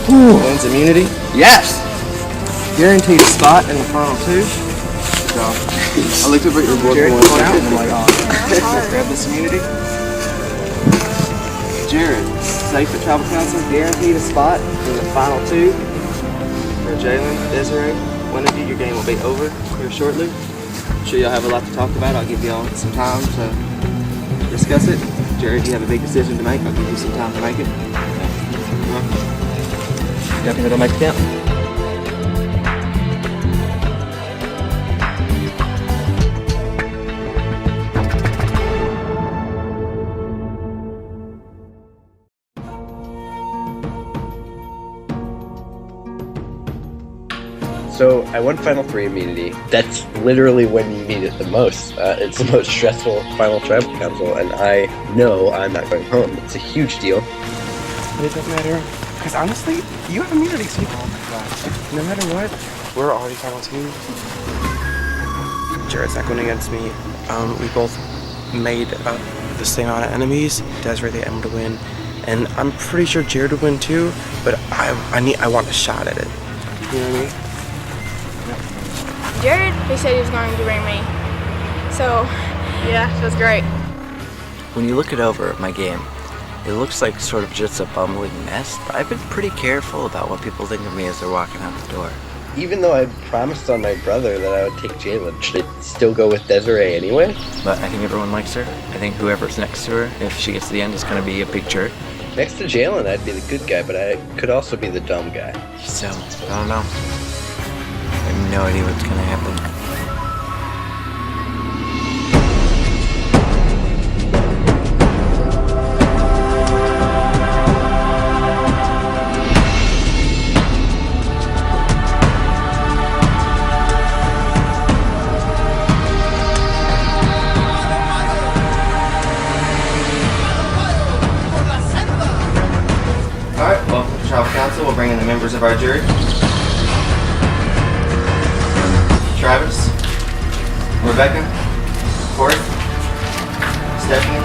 wins immunity. Yes! Guaranteed a spot in the final two. So, I looked over at your board Jared, and come on out. I'm like, oh. Grab this immunity. Jared, safe at Tribal Council, guaranteed a spot in the final two. For Jalen, Desiree, one of you, your game will be over here shortly. I'm sure y'all have a lot to talk about. I'll give y'all some time to discuss it. Jared, you have a big decision to make. I'll give you some time to make it. Y'all think it'll make the count? So I won Final 3 immunity. That's literally when you need it the most. It's the most stressful final tribal council, and I know I'm not going home. It's a huge deal. But it doesn't matter, because honestly, you have immunity, so no matter what, we're already final two. Jared's not going against me. We both made the same amount of enemies. Desiree, they aimed to win, and I'm pretty sure Jared would win too. But I want a shot at it. You know what I mean? Jared, he said he was going to bring me. So, yeah, it was great. When you look it over at my game, it looks like sort of just a bumbling mess, but I've been pretty careful about what people think of me as they're walking out the door. Even though I promised on my brother that I would take Jalen, should I still go with Desiree anyway? But I think everyone likes her. I think whoever's next to her, if she gets to the end, is going to be a big jerk. Next to Jalen, I'd be the good guy, but I could also be the dumb guy. So, I don't know. I have no idea what's going to happen. Alright, welcome to Tribal Council. We'll bring in the members of our jury. Travis, Rebecca, Corey, Stephanie,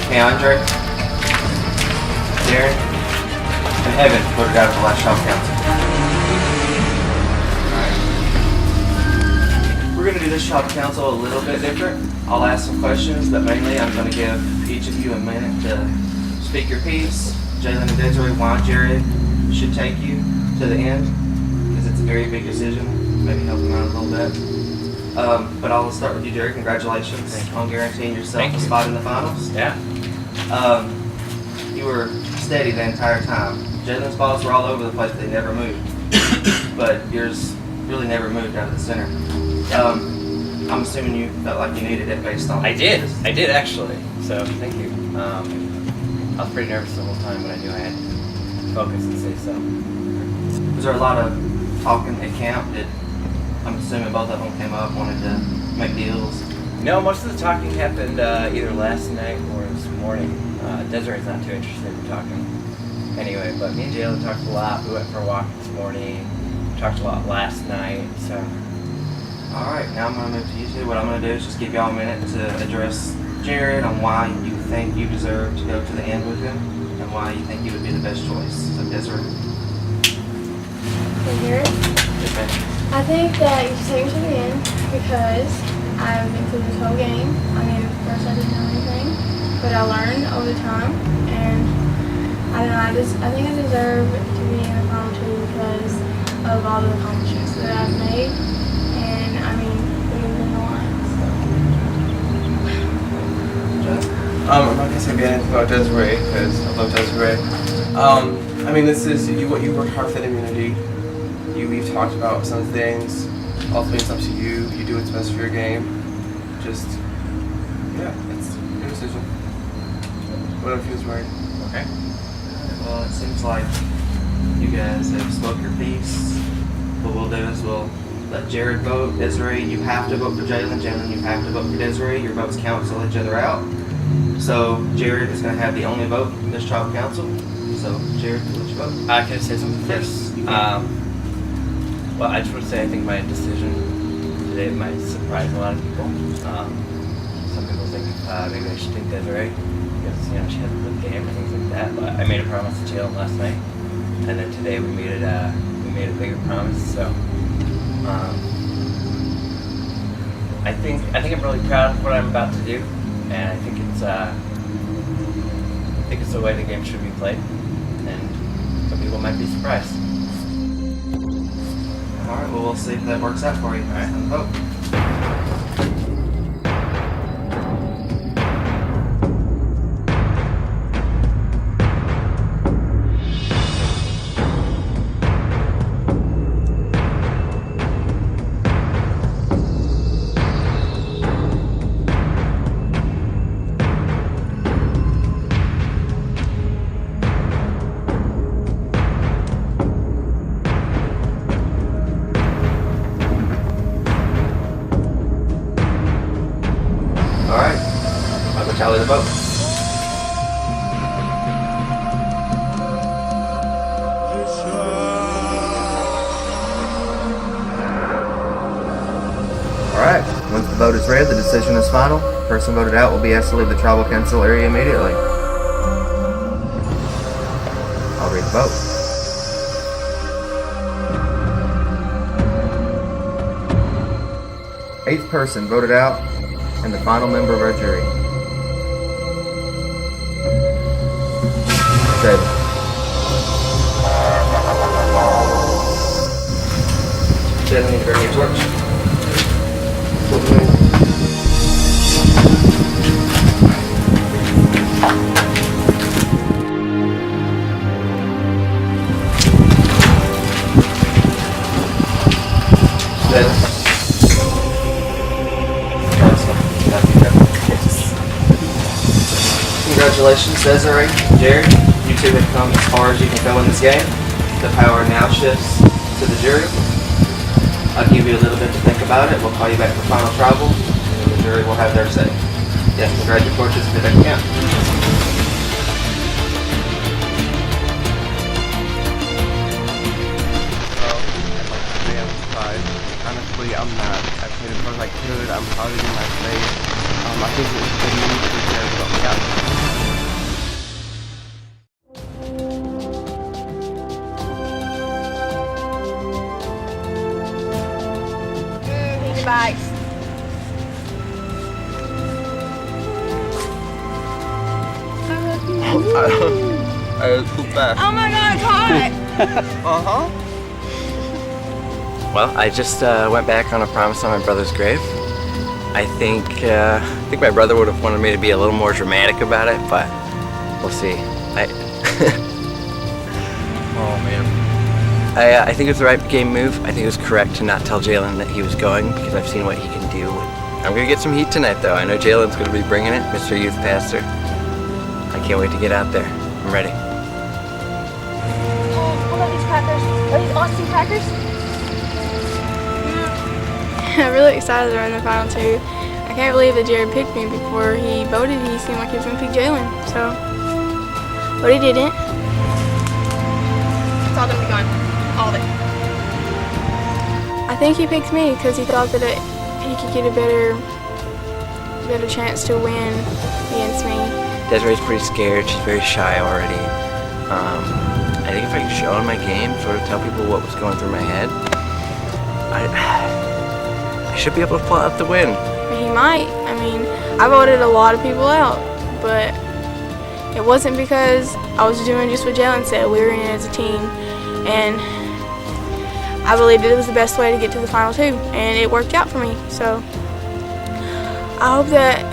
Keandre, Darren, and Evan voted out of the last trial council. We're going to do this trial council a little bit different. I'll ask some questions, but mainly I'm going to give each of you a minute to speak your piece. Jalen and Desiree, why Jared should take you to the end, because it's a very big decision. Maybe help them out a little bit. But I'll start with you, Jared. Congratulations on guaranteeing yourself a spot in the finals. Yeah. You were steady the entire time. Jalen's balls were all over the place. They never moved. But yours really never moved out of the center. I'm assuming you felt like you needed it based on... I did actually, so thank you. I was pretty nervous the whole time, but I knew I had to focus and say so. Was there a lot of talking at camp? I'm assuming both of them came up, wanted to make deals? No, most of the talking happened either last night or this morning. Desiree's not too interested in talking anyway, but me and Jalen talked a lot. We went for a walk this morning, talked a lot last night, so... Alright, now I'm going to move to you two. What I'm going to do is just give y'all a minute to address Jared on why you think you deserve to go to the end with him and why you think he would be the best choice. So, Desiree. Jared, I think that you should take me to the end because I've been through this whole game. I mean, at first I didn't know anything, but I learned over time, and I don't know, I think I deserve to be in the final two because of all the accomplishments that I've made, and I mean, we've been the I'm not gonna say anything about Desiree because I love Desiree. I mean, this is you worked hard for the immunity. We've talked about some things. Ultimately, it's up to you. You do what's best for your game. Just, yeah, it's your decision. Whatever feels right. Okay. Well, it seems like you guys have spoke your piece. What we'll do is we'll let Jared vote. Desiree, you have to vote for Jalen. Jalen, you have to vote for Desiree. Your votes cancel each other out. So Jared is going to have the only vote in this trial council. So Jared, what's your vote? I can say something first. Well, I just want to say I think my decision today might surprise a lot of people. Some people think maybe I should take Desiree because she had a good game and things like that. But I made a promise to Jalen last night, and then today we made a bigger promise. So I think I'm really proud of what I'm about to do, and I think it's the way the game should be played, and some people might be surprised. Alright, well, we'll see if that works out for you. Alright, and vote. Alright, I'll go tally the vote. Alright, once the vote is read, the decision is final. The person voted out will be asked to leave the tribal council area immediately. I'll read the vote. Eighth person voted out, and the final member of our jury. Jalen. Jalen, need to bring me a torch. Jalen. Congratulations, Desiree, Jared. You two have come as far as you can go in this game. The power now shifts to the jury. I'll give you a little bit to think about it. We'll call you back for final tribal, and the jury will have their say. Yes, congrats your torches and get back again. Honestly, I I'm not as good as far as I could. I'm probably doing my best. I think it was a good move for Jared to help me out. Bags. I was too fast. Oh my god, it's hot! Uh-huh. Well, I just went back on a promise on my brother's grave. I think my brother would have wanted me to be a little more dramatic about it, but we'll see. Oh man. I think it was the right game move. I think it was correct to not tell Jalen that he was going because I've seen what he can do. I'm gonna get some heat tonight, though. I know Jalen's gonna be bringing it, Mr. Youth Pastor. I can't wait to get out there. I'm ready. Oh, what about these crackers? Are these Austin crackers? I'm really excited to run the final two. I can't believe that Jared picked me. Before he voted, he seemed like he was going to pick Jalen. So, but he didn't. It's all going to be gone. All of it. I think he picked me because he thought that he could get a better chance to win against me. Desiree's pretty scared. She's very shy already. I think if I could show in my game, sort of tell people what was going through my head, I should be able to pull out the win. He might. I mean, I voted a lot of people out, but it wasn't because I was doing just what Jalen said. We were in it as a team, and I believed it was the best way to get to the final two, and it worked out for me. So I hope that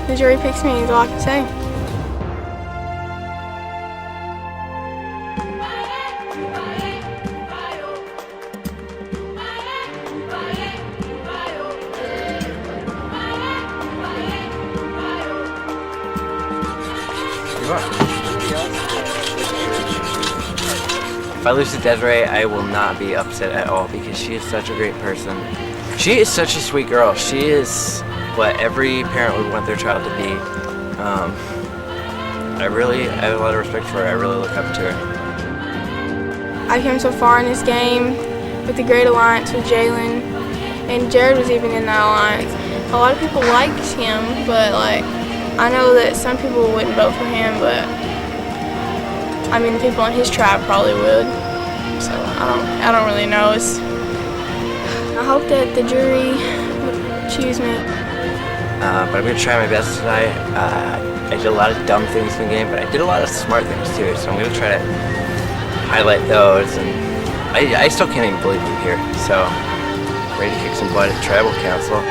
the jury picks me, is all I can say. If I lose to Desiree, I will not be upset at all because she is such a great person. She is such a sweet girl. She is what every parent would want their child to be. I have a lot of respect for her. I really look up to her. I came so far in this game with the great alliance with Jalen, and Jared was even in that alliance. A lot of people liked him, but I know that some people wouldn't vote for him, but I mean, the people in his tribe probably would. So I don't really know. I hope that the jury would choose me. But I'm gonna try my best tonight. I did a lot of dumb things in the game, but I did a lot of smart things too. So I'm gonna try to highlight those. And I still can't even believe I'm here. So ready to kick some butt at Tribal Council.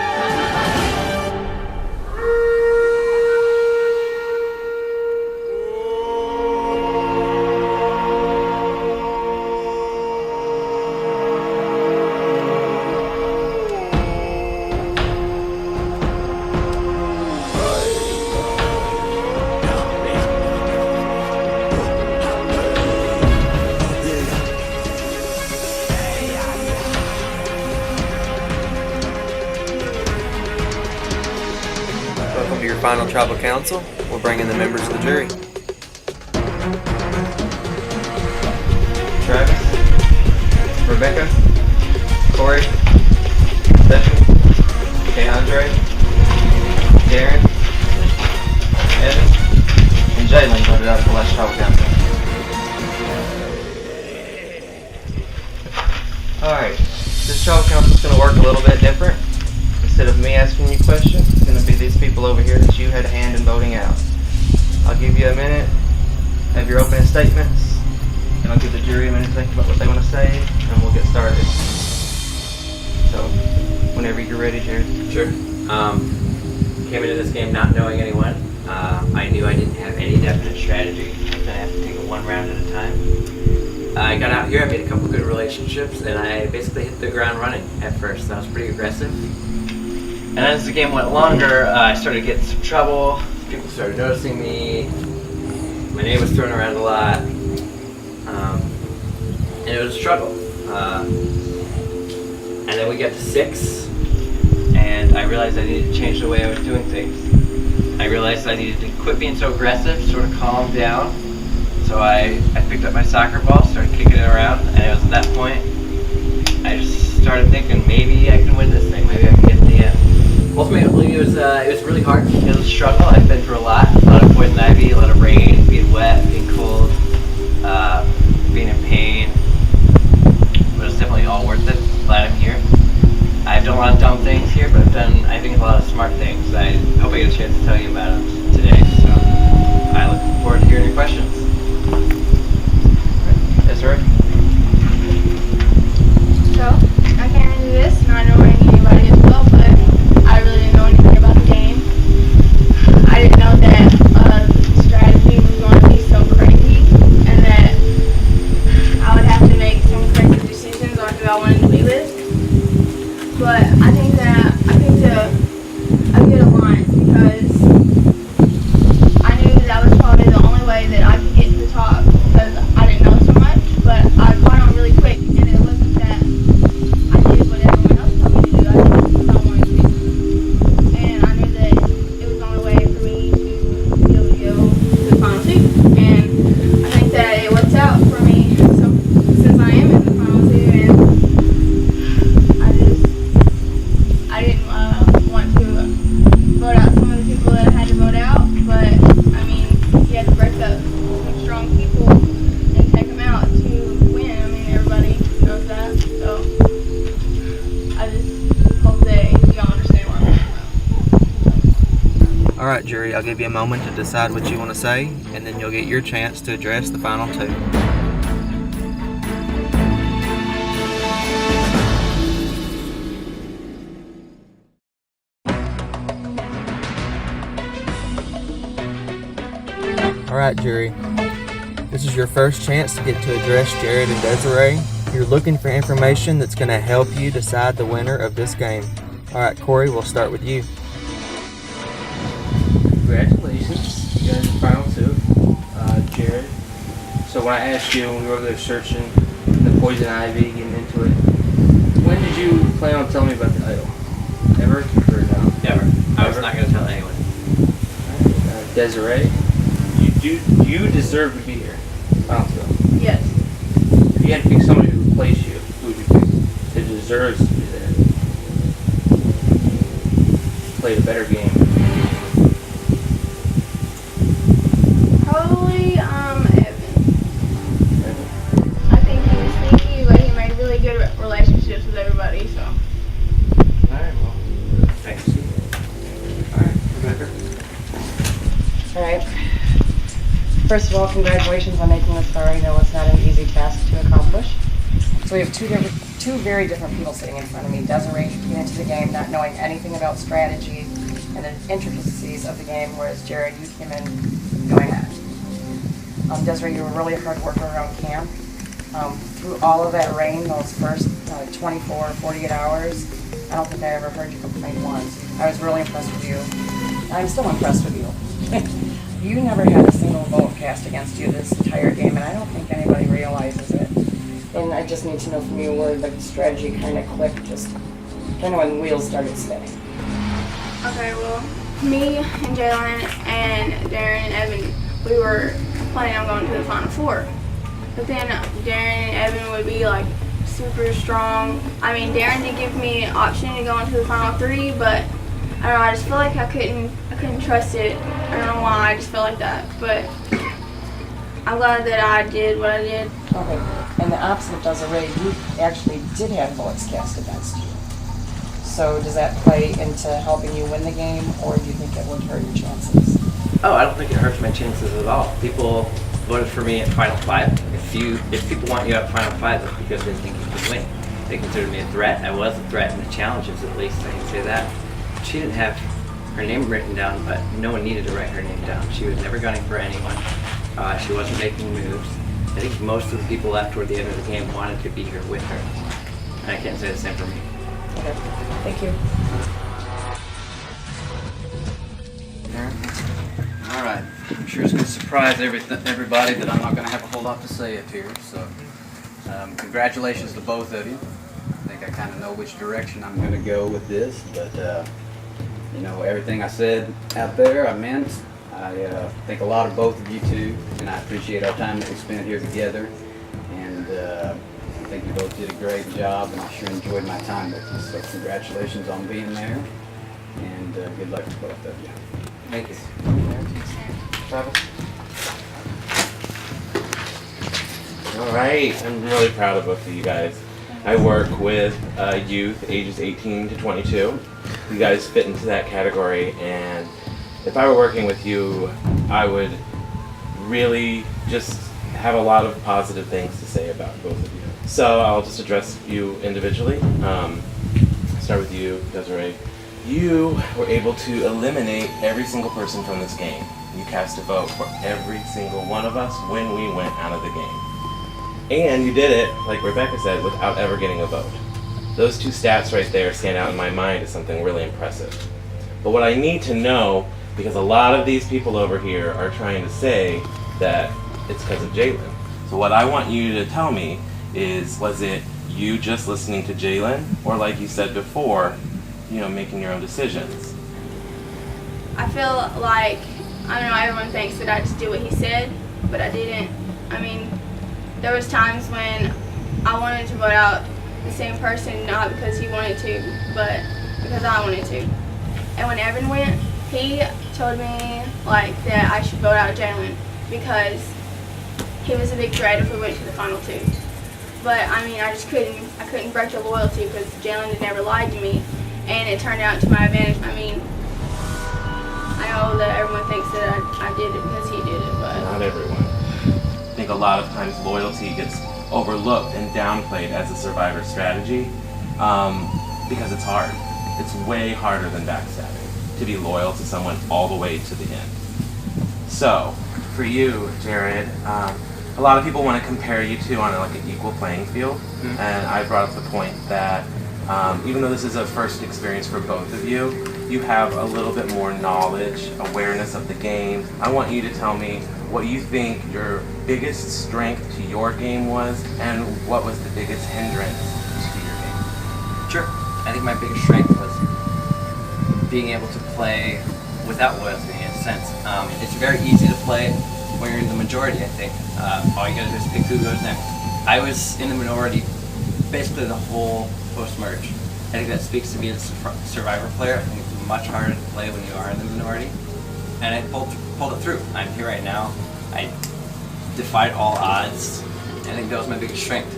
Welcome to your final tribal council. We'll bring in the members of the jury. Travis, Rebecca, Corey, Stephanie, Keandre, Darren, Evan, and Jalen voted out at the last tribal council. Alright, this tribal council is going to work a little bit different. Instead of me asking you questions, it's going to be these people over here that you had a hand in voting out. I'll give you a minute, have your opening statements, and I'll give the jury a minute to think about what they want to say, and we'll get started. So, whenever you're ready, Jared. Sure. Came into this game not knowing anyone. I knew I didn't have any definite strategy. I was going to have to take it one round at a time. I got out here, I made a couple good relationships, and I basically hit the ground running at first. I was pretty aggressive. And as the game went longer, I started getting some trouble. People started noticing me. My name was thrown around a lot. And it was a struggle. And then we got to 6, and I realized I needed to change the way I was doing things. I realized I needed to quit being so aggressive, sort of calm down. So I picked up my soccer ball, started kicking it around, and it was at that point I just started thinking maybe I can win this thing. was really hard. It was a struggle. I've been through a lot of poison ivy, a lot of rain, being wet, being cold, being in pain. But it's definitely all worth it. Glad I'm here. I've done a lot of dumb things here, but I've done, I think, a lot of smart things. I hope I get a chance to tell you about them today. So I look forward to hearing your questions. Yes, sir. So, I came into this and I don't know anybody as well, but I really didn't know anything about the game. I didn't know that the strategy was going to be so crazy and that I would have to make some crazy decisions on who I wanted to be with. But I think that I picked a good alliance because I knew that was probably the only way that I could get to the top because I didn't know so much, but I caught on really quick and it wasn't that I did what everyone else told me to do. I did what I wanted to do. And I knew that it was the only way for me to be able to go to the final two. And I think that it worked out for me since I am in the final two and I didn't want to vote out some of the people that I had to vote out, but I mean, you had to break up some strong people and take them out to win. I mean, everybody knows that. So I just hope that y'all understand what I'm talking about. Alright, jury, I'll give you a moment to decide what you want to say, and then you'll get your chance to address the final two. Alright, jury. This is your first chance to get to address Jared and Desiree. You're looking for information that's going to help you decide the winner of this game. Alright, Corey, we'll start with you. Congratulations, you guys are final two. Jared. So when I asked you when we were over there searching the poison ivy, getting into it, when did you plan on telling me about the idol? Ever or no? Never. I was not going to tell anyone. Desiree, you deserve to be here. Final two. Yes. If you had to pick somebody to replace you, who would you pick? That deserves to be there. Played a better game. Probably Evan. I think he was sneaky, but he made really good relationships with everybody, so. Alright, well, thanks. Alright, Rebecca. Alright. First of all, congratulations on making this far. I know it's not an easy task to accomplish. So we have two very different people sitting in front of me. Desiree came into the game not knowing anything about strategy and the intricacies of the game, whereas Jared, you came in going at it. Desiree, you were really a hard worker around camp. Through all of that rain, those first 24, 48 hours, I don't think I ever heard you complain once. I was really impressed with you. I'm still impressed with you. You never had a single vote cast against you this entire game, and I don't think anybody realizes it. And I just need to know from you where the strategy kind of clicked, just kind of when the wheels started spinning. Okay, well, me and Jalen and Darren and Evan, we were planning on going to the Final Four. But then Darren and Evan would be like super strong. I mean, Darren did give me an option to go into the Final Three, but I don't know, I just feel like I couldn't trust it. I don't know why, I just felt like that. But I'm glad that I did what I did. Okay, and the opposite of Desiree, you actually did have votes cast against you. So does that play into helping you win the game, or do you think it would hurt your chances? Oh, I don't think it hurts my chances at all. People voted for me at Final Five. If people want you at Final Five, that's because they think you can win. They considered me a threat. I was a threat in the challenges, at least I can say that. She didn't have her name written down, but no one needed to write her name down. She was never gunning for anyone. She wasn't making moves. I think most of the people left toward the end of the game wanted to be here with her. And I can't say the same for me. Okay, thank you. All right. I'm sure it's going to surprise everybody that I'm not going to have a whole lot to say up here. So, congratulations to both of you. I think I kind of know which direction I'm going to go with this, but you know, everything I said out there, I meant. I think a lot of both of you too, and I appreciate our time that we spent here together. And I think you both did a great job, and I sure enjoyed my time with you. So congratulations on being there. And good luck to both of you. Thank you. Travis? All right, I'm really proud of both of you guys. I work with youth ages 18 to 22. You guys fit into that category, and if I were working with you, I would really just have a lot of positive things to say about both of you. So I'll just address you individually. Start with you, Desiree. You were able to eliminate every single person from this game. You cast a vote for every single one of us when we went out of the game. And you did it, like Rebecca said, without ever getting a vote. Those two stats right there stand out in my mind as something really impressive. But what I need to know, because a lot of these people over here are trying to say that it's because of Jalen. So what I want you to tell me is, was it you just listening to Jalen, or like you said before, making your own decisions? I feel like, I don't know, everyone thinks that I just did what he said, but I didn't. I mean, there was times when I wanted to vote out the same person, not because he wanted to, but because I wanted to. And when Evan went, he told me that I should vote out Jalen because he was a big threat if we went to the final two. But I mean, I couldn't break the loyalty because Jalen had never lied to me, and it turned out to my advantage. I mean, I know that everyone thinks that I did it because he did it, but not everyone. I think a lot of times loyalty gets overlooked and downplayed as a survivor strategy because it's hard. It's way harder than backstabbing to be loyal to someone all the way to the end. So, for you, Jared, a lot of people want to compare you two on an equal playing field, and I brought up the point that even though this is a first experience for both of you, you have a little bit more knowledge, awareness of the game. I want you to tell me what you think your biggest strength to your game was, and what was the biggest hindrance to your game. Sure. I think my biggest strength was being able to play without loyalty in a sense. It's very easy to play when you're in the majority, I think. All you gotta do is pick who goes next. I was in the minority basically the whole post-merge. I think that speaks to me as a survivor player. I think it's much harder to play when you are in the minority. And I pulled it through. I'm here right now. I defied all odds. I think that was my biggest strength.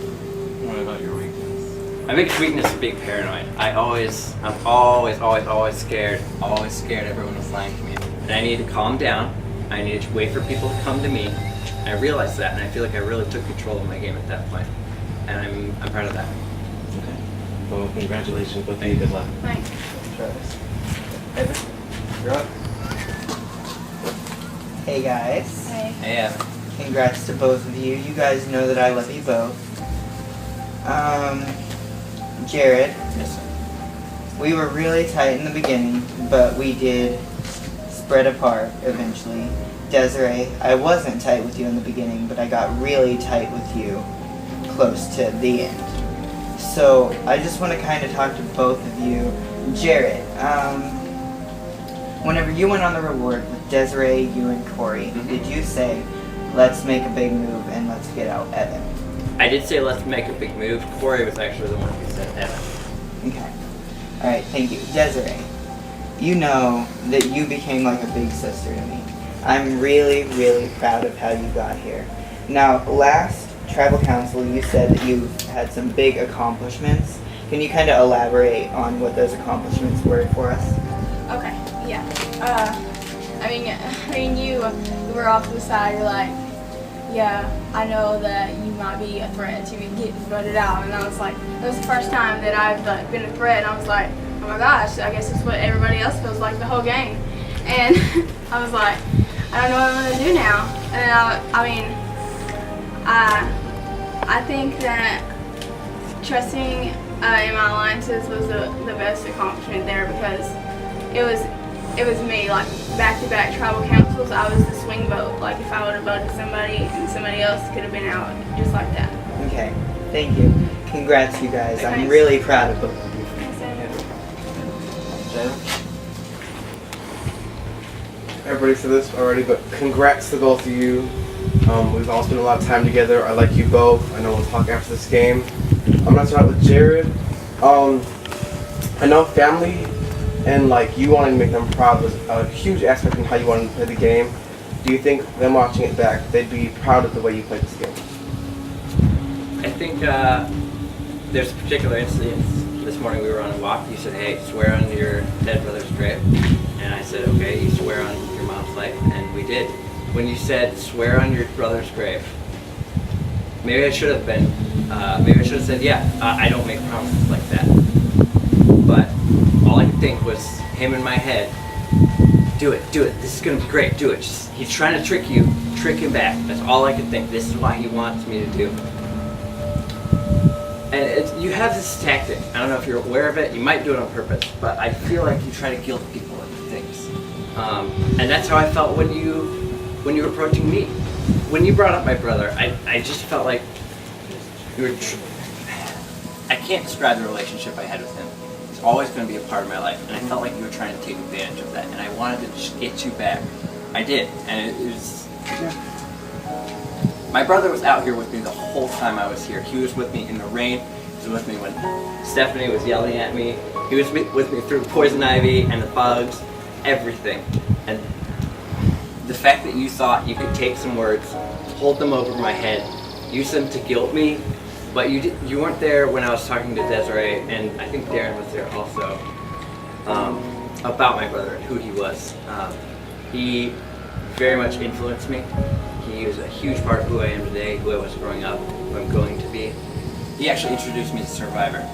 What about your weakness? My biggest weakness is being paranoid. I'm always scared. Always scared everyone is lying to me. And I need to calm down. I need to wait for people to come to me. And I realized that, and I feel like I really took control of my game at that point. And I'm proud of that. Okay. Well, congratulations, both of you. Good luck. thanks. Travis. Evan, you're up. Hey guys. Hey. Hey, Evan. Congrats to both of you. You guys know that I love you both. Jared. Yes, sir. We were really tight in the beginning, but we did spread apart eventually. Desiree, I wasn't tight with you in the beginning, but I got really tight with you close to the end. So I just want to kind of talk to both of you. Jared, whenever you went on the reward with Desiree, you and Corey, did you say, let's make a big move and let's get out Evan? I did say let's make a big move. Corey was actually the one who said Evan. Okay. Alright, thank you. Desiree, you know that you became like a big sister to me. I'm really, really proud of how you got here. Now, last Tribal Council, you said that you had some big accomplishments. Can you kind of elaborate on what those accomplishments were for us? Okay, yeah. I mean, you were off to the side. You're like, yeah, I know that you might be a threat to me getting voted out. And I was like, it was the first time that I've been a threat. And I was like, oh my gosh, I guess it's what everybody else feels like the whole game. And I was like, I don't know what I'm gonna do now. And I think that trusting in my alliances was the best accomplishment there, because it was me, like back-to-back tribal councils, I was the swing vote. Like if I would have voted somebody and somebody else could have been out just like that. Okay, thank you. Congrats, you guys. I'm Thanks. really proud of both of you. Thanks, Evan. Everybody said this already, but congrats to both of you. We've all spent a lot of time together. I like you both. I know we'll talk after this game. I'm gonna start with Jared. I know family and like you wanting to make them proud was a huge aspect in how you wanted to play the game. Do you think them watching it back, they'd be proud of the way you played this game? I think there's a particular incident. This morning we were on a walk. You said, "Hey, swear on your dead brother's grave," and I said, "Okay." You swear on your mom's life, and we did. When you said swear on your brother's grave, maybe I should have been. Maybe I should have said, "Yeah, I don't make promises like that." But all I could think was him in my head. Do it. This is gonna be great. Do it. He's trying to trick you. Trick him back. That's all I could think. This is what he wants me to do. And you have this tactic. I don't know if you're aware of it. You might do it on purpose, but I feel like you try to guilt people into things. And that's how I felt when you were approaching me. When you brought up my brother, I just felt like you were. I can't describe the relationship I had with him. He's always going to be a part of my life, and I felt like you were trying to take advantage of that, and I wanted to just get you back. I did, and it was. My brother was out here with me the whole time I was here. He was with me in the rain. He was with me when Stephanie was yelling at me. He was with me through poison ivy and the bugs, everything. And the fact that you thought you could take some words, hold them over my head, use them to guilt me, but you weren't there when I was talking to Desiree, and I think Darren was there also, about my brother and who he was. He very much influenced me. He was a huge part of who I am today, who I was growing up, who I'm going to be. He actually introduced me to Survivor.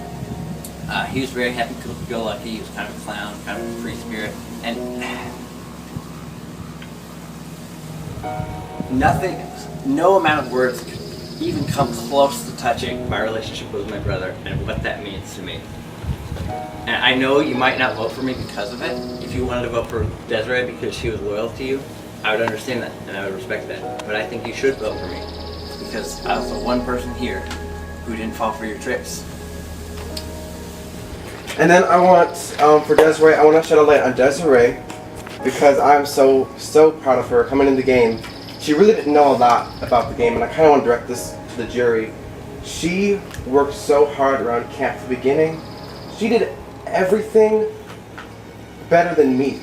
He was very happy-go-lucky. He was kind of a clown, kind of a free spirit, and no amount of words could even come close to touching my relationship with my brother and what that means to me. And I know you might not vote for me because of it. If you wanted to vote for Desiree because she was loyal to you, I would understand that and I would respect that. But I think you should vote for me because I was the one person here who didn't fall for your tricks. And then I want, for Desiree, I want to shed a light on Desiree because I'm so proud of her coming in the game. She really didn't know a lot about the game, and I kind of want to direct this to the jury. She worked so hard around camp at the beginning. She did everything better than me.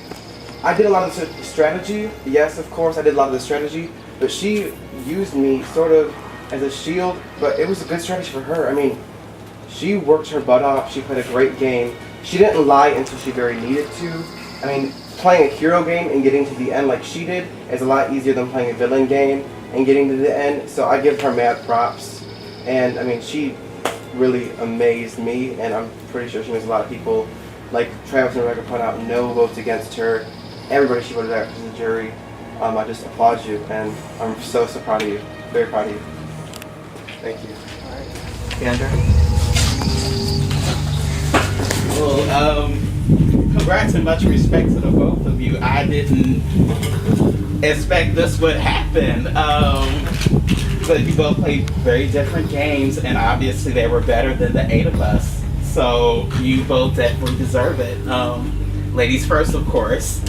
I did a lot of the strategy. Yes, of course, I did a lot of the strategy, but she used me sort of as a shield, but it was a good strategy for her. I mean, she worked her butt off. She played a great game. She didn't lie until she very needed to. I mean, playing a hero game and getting to the end like she did is a lot easier than playing a villain game and getting to the end, so I give her mad props. And I mean, she really amazed me, and I'm pretty sure she makes a lot of people, like Travis and Rebecca point out, no votes against her. Everybody she voted out to the jury. I just applaud you, and I'm so proud of you. Very proud of you. Thank you. Andrew? Well, congrats and much respect to the both of you. I didn't expect this would happen. But you both played very different games, and obviously they were better than the 8 of us. So you both definitely deserve it. Ladies first, of course.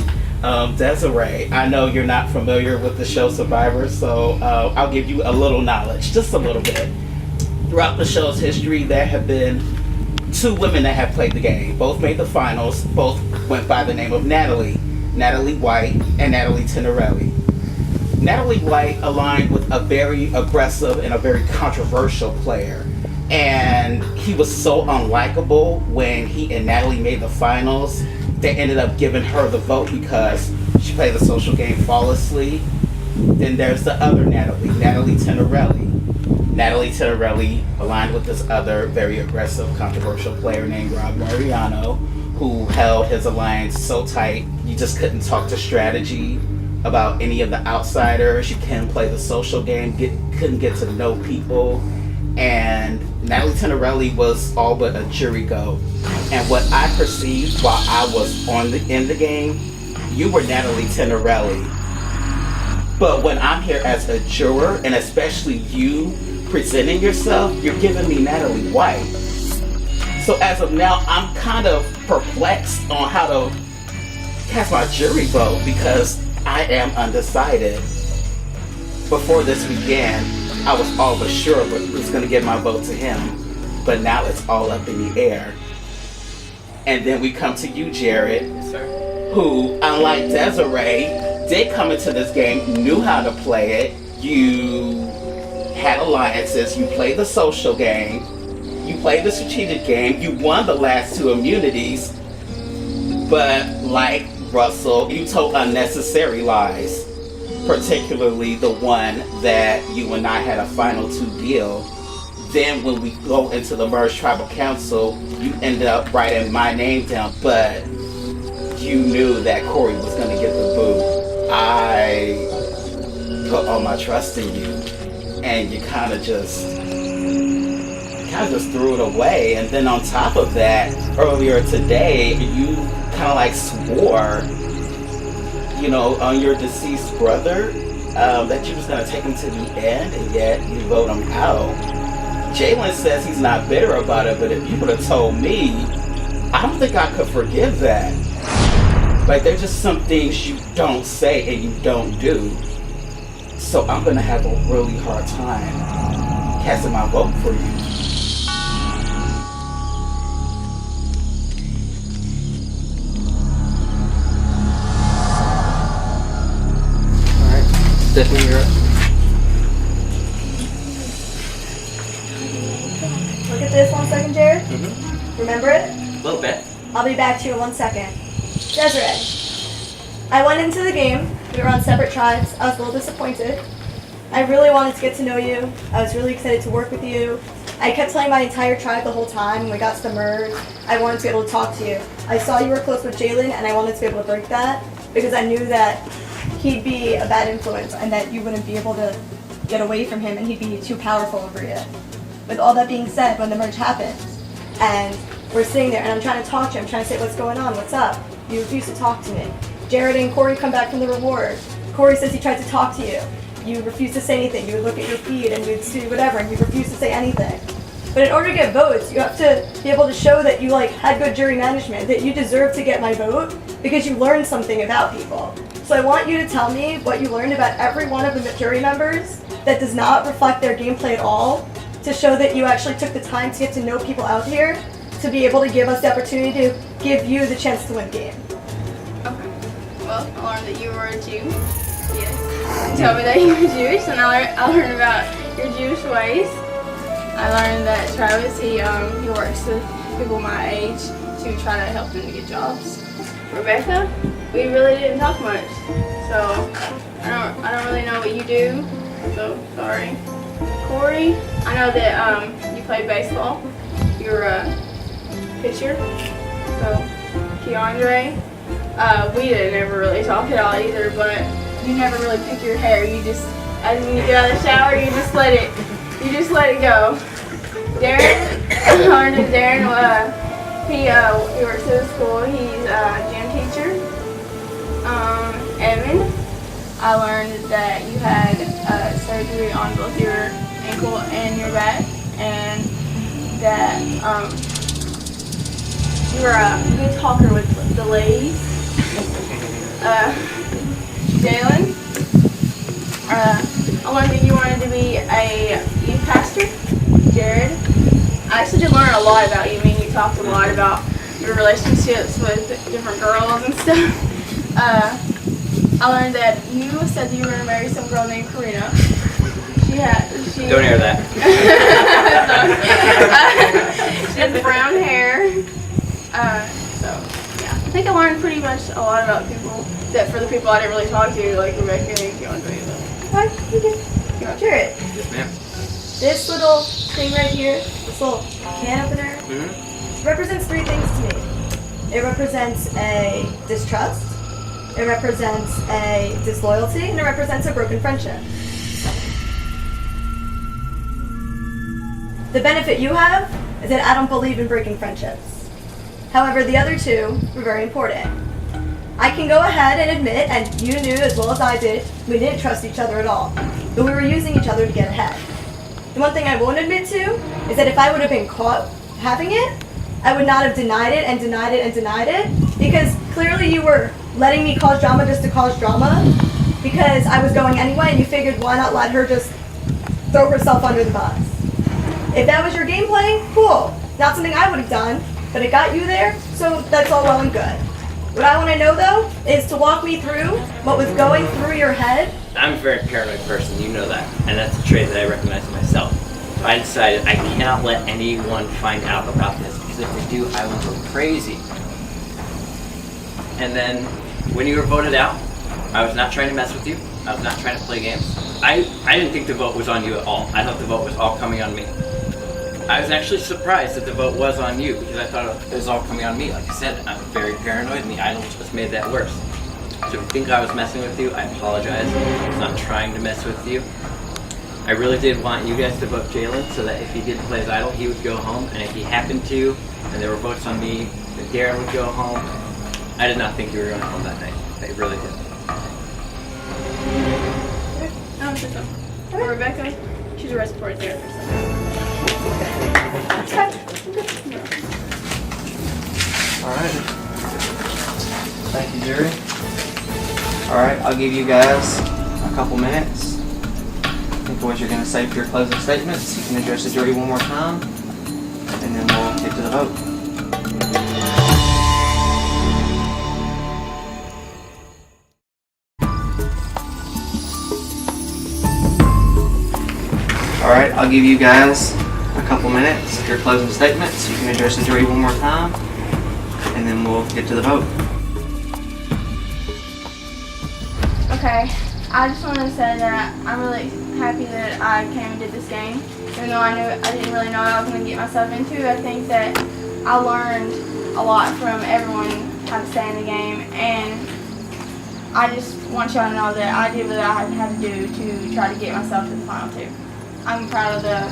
Desiree, I know you're not familiar with the show Survivor, so I'll give you a little knowledge, just a little bit. Throughout the show's history, there have been 2 women that have played the game. Both made the finals. Both went by the name of Natalie White and Natalie Tenorelli. Natalie White aligned with a very aggressive and a very controversial player. And he was so unlikable when he and Natalie made the finals. They ended up giving her the vote because she played the social game flawlessly. Then there's the other Natalie Tenorelli. Natalie Tenorelli aligned with this other very aggressive, controversial player named Rob Mariano, who held his alliance so tight you just couldn't talk to strategy about any of the outsiders. You couldn't play the social game, couldn't get to know people. And Natalie Tenorelli was all but a jury go. And what I perceived while I was in the game, you were Natalie Tenorelli. But when I'm here as a juror, and especially you presenting yourself, you're giving me Natalie White. So as of now, I'm kind of perplexed on how to cast my jury vote because I am undecided. Before this began, I was all but sure I was going to give my vote to him, but now it's all up in the air. And then we come to you, Jared, who, unlike Desiree, did come into this game, knew how to play it. You had alliances, you played the social game, you played the strategic game, you won the last 2 immunities, but like Russell, you told unnecessary lies, particularly the one that you and I had a final 2 deal. Then when we go into the merged tribal council, you end up writing my name down, but you knew that Corey was going to get the boot. I put all my trust in you, and you kind of just threw it away. And then on top of that, earlier today, you kind of like swore, you know, on your deceased brother, that you was going to take him to the end, and yet you vote him out. Jalen says he's not bitter about it, but if you would have told me, I don't think I could forgive that. Like, there's just some things you don't say and you don't do. So I'm gonna have a really hard time casting my vote for you. Alright, Stephanie, you're up. Look at this 1 second, Jared. Remember it? A little bit. I'll be back to you in 1 second. Desiree, I went into the game. We were on separate tribes. I was a little disappointed. I really wanted to get to know you. I was really excited to work with you. I kept telling my entire tribe the whole time when we got to the merge, I wanted to be able to talk to you. I saw you were close with Jalen, and I wanted to be able to break that because I knew that he'd be a bad influence and that you wouldn't be able to get away from him and he'd be too powerful over you. With all that being said, when the merge happened, and we're sitting there, and I'm trying to talk to you, I'm trying to say, what's going on, what's up? You refuse to talk to me. Jared and Corey come back from the reward. Corey says he tried to talk to you. You refuse to say anything. You would look at your feed, and you'd do whatever, and you refuse to say anything. But in order to get votes, you have to be able to show that you had good jury management, that you deserve to get my vote, because you learned something about people. So I want you to tell me what you learned about every one of the jury members that does not reflect their gameplay at all, to show that you actually took the time to get to know people out here, to be able to give us the opportunity to give you the chance to win the game. Okay. Well, I learned that you were a Jew. Yes. You told me that you were Jewish, and I learned about your Jewish ways. I learned that Travis, he works with people my age to try to help them to get jobs. Rebecca, we really didn't talk much, so I don't really know what you do. So sorry. Corey, I know that you play baseball. You're a pitcher. So, Keandre, we didn't ever really talk at all either, but you never really pick your hair. You just, as when you get out of the shower, you just let it go. Darren, I learned that Darren, he works at the school. He's a gym teacher. Evan, I learned that you had surgery on both your ankle and your back, and that you were a good talker with the ladies. Jalen, I learned that you wanted to be a youth pastor. Jared, I actually did learn a lot about you. I mean, you talked a lot about your relationships with different girls and stuff. I learned that you said that you were going to marry some girl named Karina. Don't air that. She has brown hair. So, yeah. I think I learned pretty much a lot about people, except for the people I didn't really talk to, like Rebecca and Keandre. Hi, okay. Jared. Yes, ma'am. This little thing right here, this little can opener, represents 3 things to me. It represents a distrust, it represents a disloyalty, and it represents a broken friendship. The benefit you have is that I don't believe in breaking friendships. However, the other 2 were very important. I can go ahead and admit, and you knew as well as I did, we didn't trust each other at all. But we were using each other to get ahead. The one thing I won't admit to is that if I would have been caught having it, I would not have denied it and denied it and denied it, because clearly you were letting me cause drama just to cause drama, because I was going anyway and you figured why not let her just throw herself under the bus. If that was your gameplay, cool. Not something I would have done, but it got you there, so that's all well and good. What I want to know, though, is to walk me through what was going through your head. I'm a very paranoid person, you know that, and that's a trait that I recognize in myself. So I decided I cannot let anyone find out about this, because if they do, I will go crazy. And then, when you were voted out, I was not trying to mess with you. I was not trying to play games. I didn't think the vote was on you at all. I thought the vote was all coming on me. I was actually surprised that the vote was on you, because I thought it was all coming on me. Like I said, I'm very paranoid, and the idol just made that worse. So if you think I was messing with you, I apologize. I was not trying to mess with you. I really did want you guys to vote Jalen, so that if he did play his idol, he would go home, and if he happened to, and there were votes on me, then Darren would go home. I did not think you were going home that night. I really did. Rebecca, she's a respiratory therapist. Alright. Thank you, Jerry. Alright, I'll give you guys a couple minutes. Think of what you're going to say for your closing statements. You can address the jury one more time, and then we'll get to the vote. Alright, I'll give you guys a couple minutes of your closing statements. You can address the jury one more time, and then we'll get to the vote. Okay, I just wanted to say that I'm really happy that I came and did this game. Even though I didn't really know what I was going to get myself into, I think that I learned a lot from everyone how to stay in the game, and I just want y'all to know that I did what I had to do to try to get myself to the final two. I'm proud of the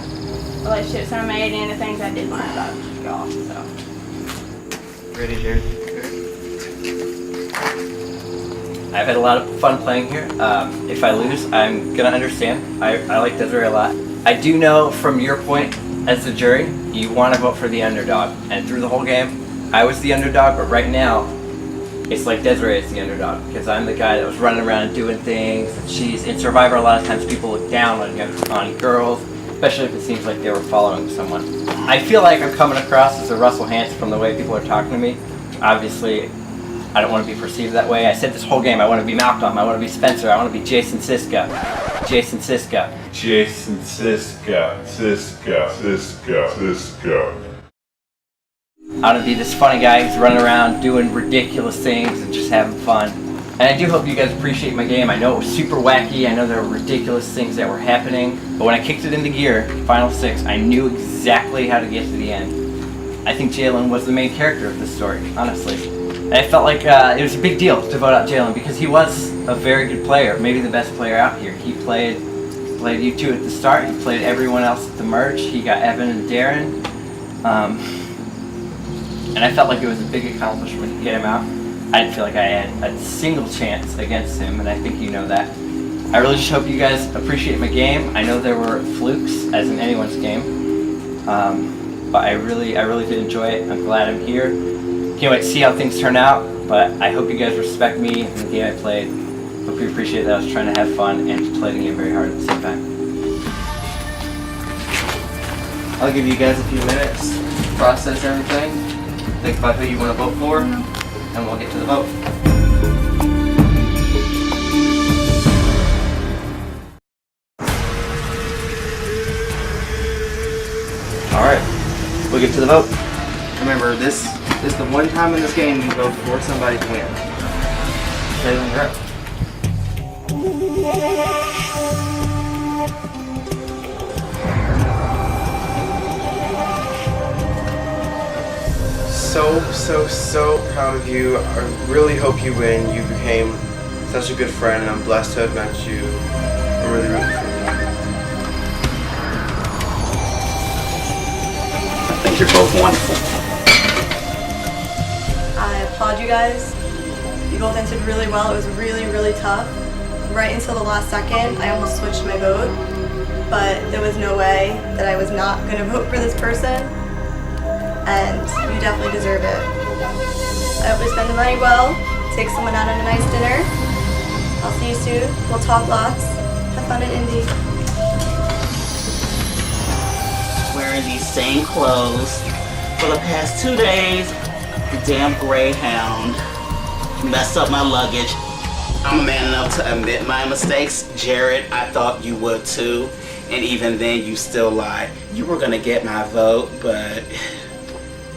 relationships I made and the things I did learn about y'all. So. Ready, Jared? I've had a lot of fun playing here. If I lose, I'm gonna understand. I like Desiree a lot. I do know from your point as the jury, you want to vote for the underdog. And through the whole game, I was the underdog, but right now, it's like Desiree is the underdog, because I'm the guy that was running around and doing things. She's in Survivor. A lot of times people look down on girls, especially if it seems like they were following someone. I feel like I'm coming across as a Russell Hantz from the way people are talking to me. Obviously, I don't want to be perceived that way. I said this whole game, I want to be Malcolm, I want to be Spencer, I want to be Jason Siska. Jason Siska. Jason Siska. I want to be this funny guy who's running around doing ridiculous things and just having fun. And I do hope you guys appreciate my game. I know it was super wacky, I know there were ridiculous things that were happening, but when I kicked it into gear, Final 6, I knew exactly how to get to the end. I think Jalen was the main character of this story, honestly. And I felt like it was a big deal to vote out Jalen because he was a very good player, maybe the best player out here. He played you two at the start, he played everyone else at the merge, he got Evan and Darren. And I felt like it was a big accomplishment to get him out. I didn't feel like I had a single chance against him, and I think you know that. I really just hope you guys appreciate my game. I know there were flukes, as in anyone's game, but I really did enjoy it. I'm glad I'm here. Can't wait to see how things turn out, but I hope you guys respect me and the game I played. Hope you appreciate that I was trying to have fun and to play the game very hard at the same time. I'll give you guys a few minutes to process everything. Think about who you want to vote for, and we'll get to the vote. Alright, we'll get to the vote. Remember, this is the one time in this game you vote for somebody to win. Jalen, you're up. So proud of you. I really hope you win. You became such a good friend, and I'm blessed to have met you. I'm really rooting for you. I think you're both wonderful. I applaud you guys. You both answered really well. It was really tough. Right until the last second, I almost switched my vote, but there was no way that I was not going to vote for this person, and you definitely deserve it. I hope you spend the money well, take someone out on a nice dinner. I'll see you soon. We'll talk lots. Have fun at Indy. Wearing these same clothes For the past 2 days, the damn Greyhound messed up my luggage. I'm man enough to admit my mistakes. Jared, I thought you would too. And even then, you still lied. You were gonna get my vote, but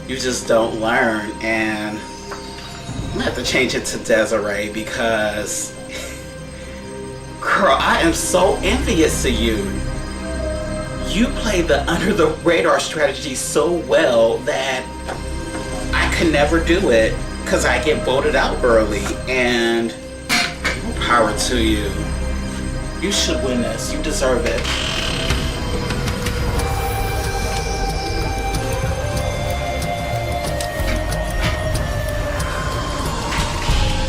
you just don't learn. And I'm gonna have to change it to Desiree because, girl, I am so envious of you. You play the under the radar strategy so well that I could never do it because I get voted out early. And more power to you. You should win this. You deserve it.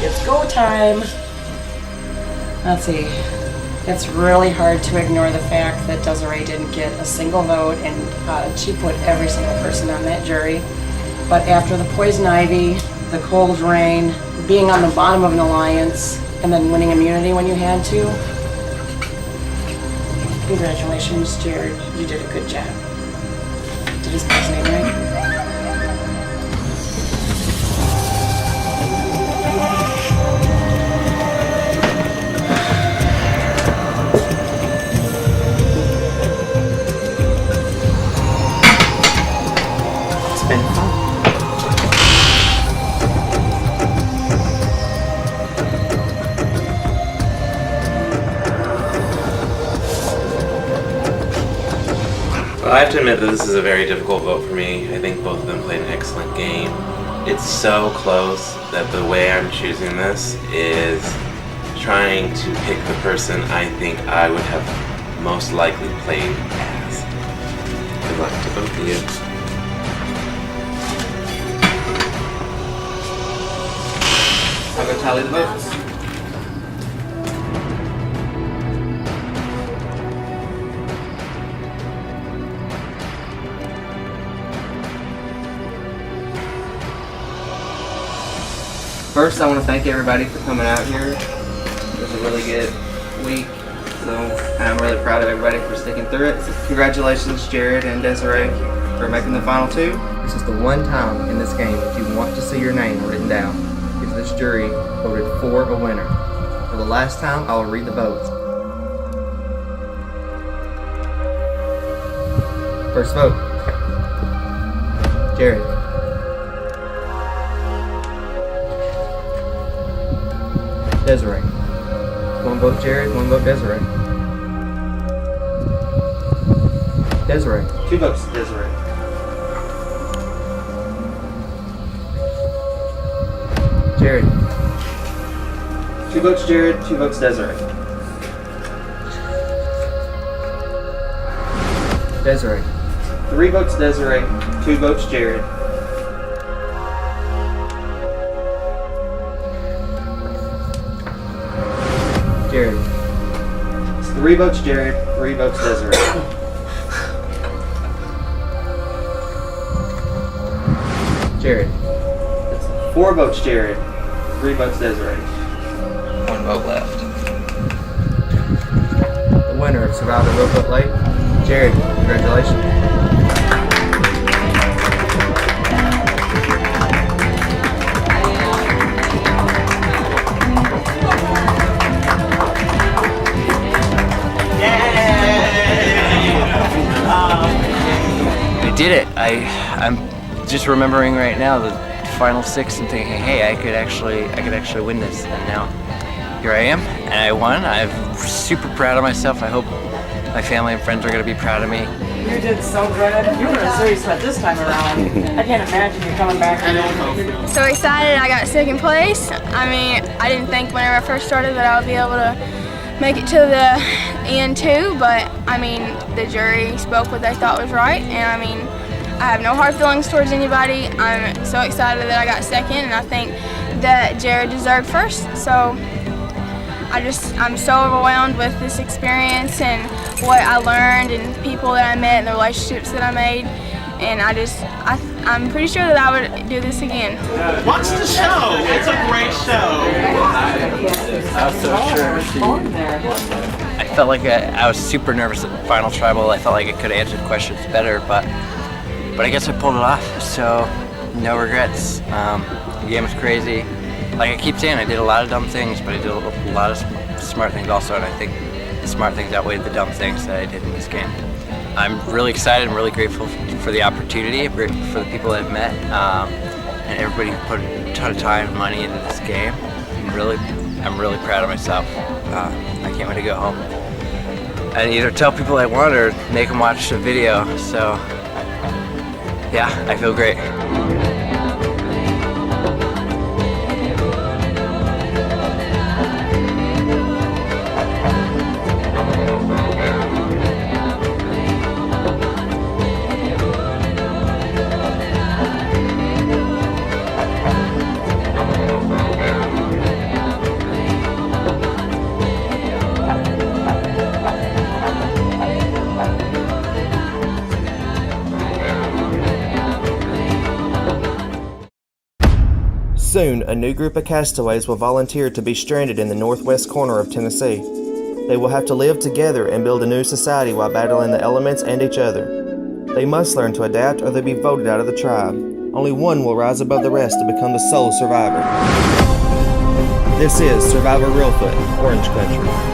It's go time. Let's see. It's really hard to ignore the fact that Desiree didn't get a single vote, and she put every single person on that jury. But after the poison ivy, the cold rain, being on the bottom of an alliance, and then winning immunity when you had to, congratulations, Jared. You did a good job. Did his last name right? Well, I have to admit that this is a very difficult vote for me. I think both of them played an excellent game. It's so close that the way I'm choosing this is trying to pick the person I think I would have most likely played as. Good luck to both of you. I'll go tally the votes. First, I want to thank everybody for coming out here. It was a really good week, so I'm really proud of everybody for sticking through it. So congratulations, Jared and Desiree, for making the final two. This is the one time in this game if you want to see your name written down, if this jury voted for a winner. For the last time, I will read the votes. First vote, Jared. Desiree. One vote Jared, one vote Desiree. Desiree. 2 votes Desiree. Jared. 2 votes Jared, 2 votes Desiree. Desiree. 3 votes Desiree, 2 votes Jared. Jared. It's 3 votes Jared, 3 votes Desiree. Jared. It's 4 votes Jared, 3 votes Desiree. 1 vote left. The winner of Survivor Reelfoot Lake, Jared. Congratulations. I did it. I'm just remembering right now the final 6 and thinking, hey, I could actually win this. And now here I am, and I won. I'm super proud of myself. I hope my family and friends are going to be proud of me. You did so good. You were a serious bet this time around. I can't imagine you coming back. So excited I got second place. I mean, I didn't think whenever I first started that I would be able to make it to the end too, but I mean, the jury spoke what they thought was right, and I mean, I have no hard feelings towards anybody. I'm so excited that I got second, and I think that Jared deserved first. So I'm so overwhelmed with this experience and what I learned and people that I met and the relationships that I made. And I'm pretty sure that I would do this again. Watch the show. It's a great show. I was so sure. I felt like I was super nervous at the final tribal. I felt like I could have answered questions better, but But I guess I pulled it off, so no regrets. The game was crazy. Like I keep saying, I did a lot of dumb things, but I did a lot of smart things also, and I think the smart things outweighed the dumb things that I did in this game. I'm really excited and really grateful for the opportunity. I'm grateful for the people I've met, and everybody who put a ton of time and money into this game. I'm really proud of myself. I can't wait to go home and either tell people I want or make them watch the video. So yeah, I feel great. Soon, a new group of castaways will volunteer to be stranded in the northwest corner of Tennessee. They will have to live together and build a new society while battling the elements and each other. They must learn to adapt or they'll be voted out of the tribe. Only one will rise above the rest to become the sole survivor. This is Survivor Reelfoot, Orange Country.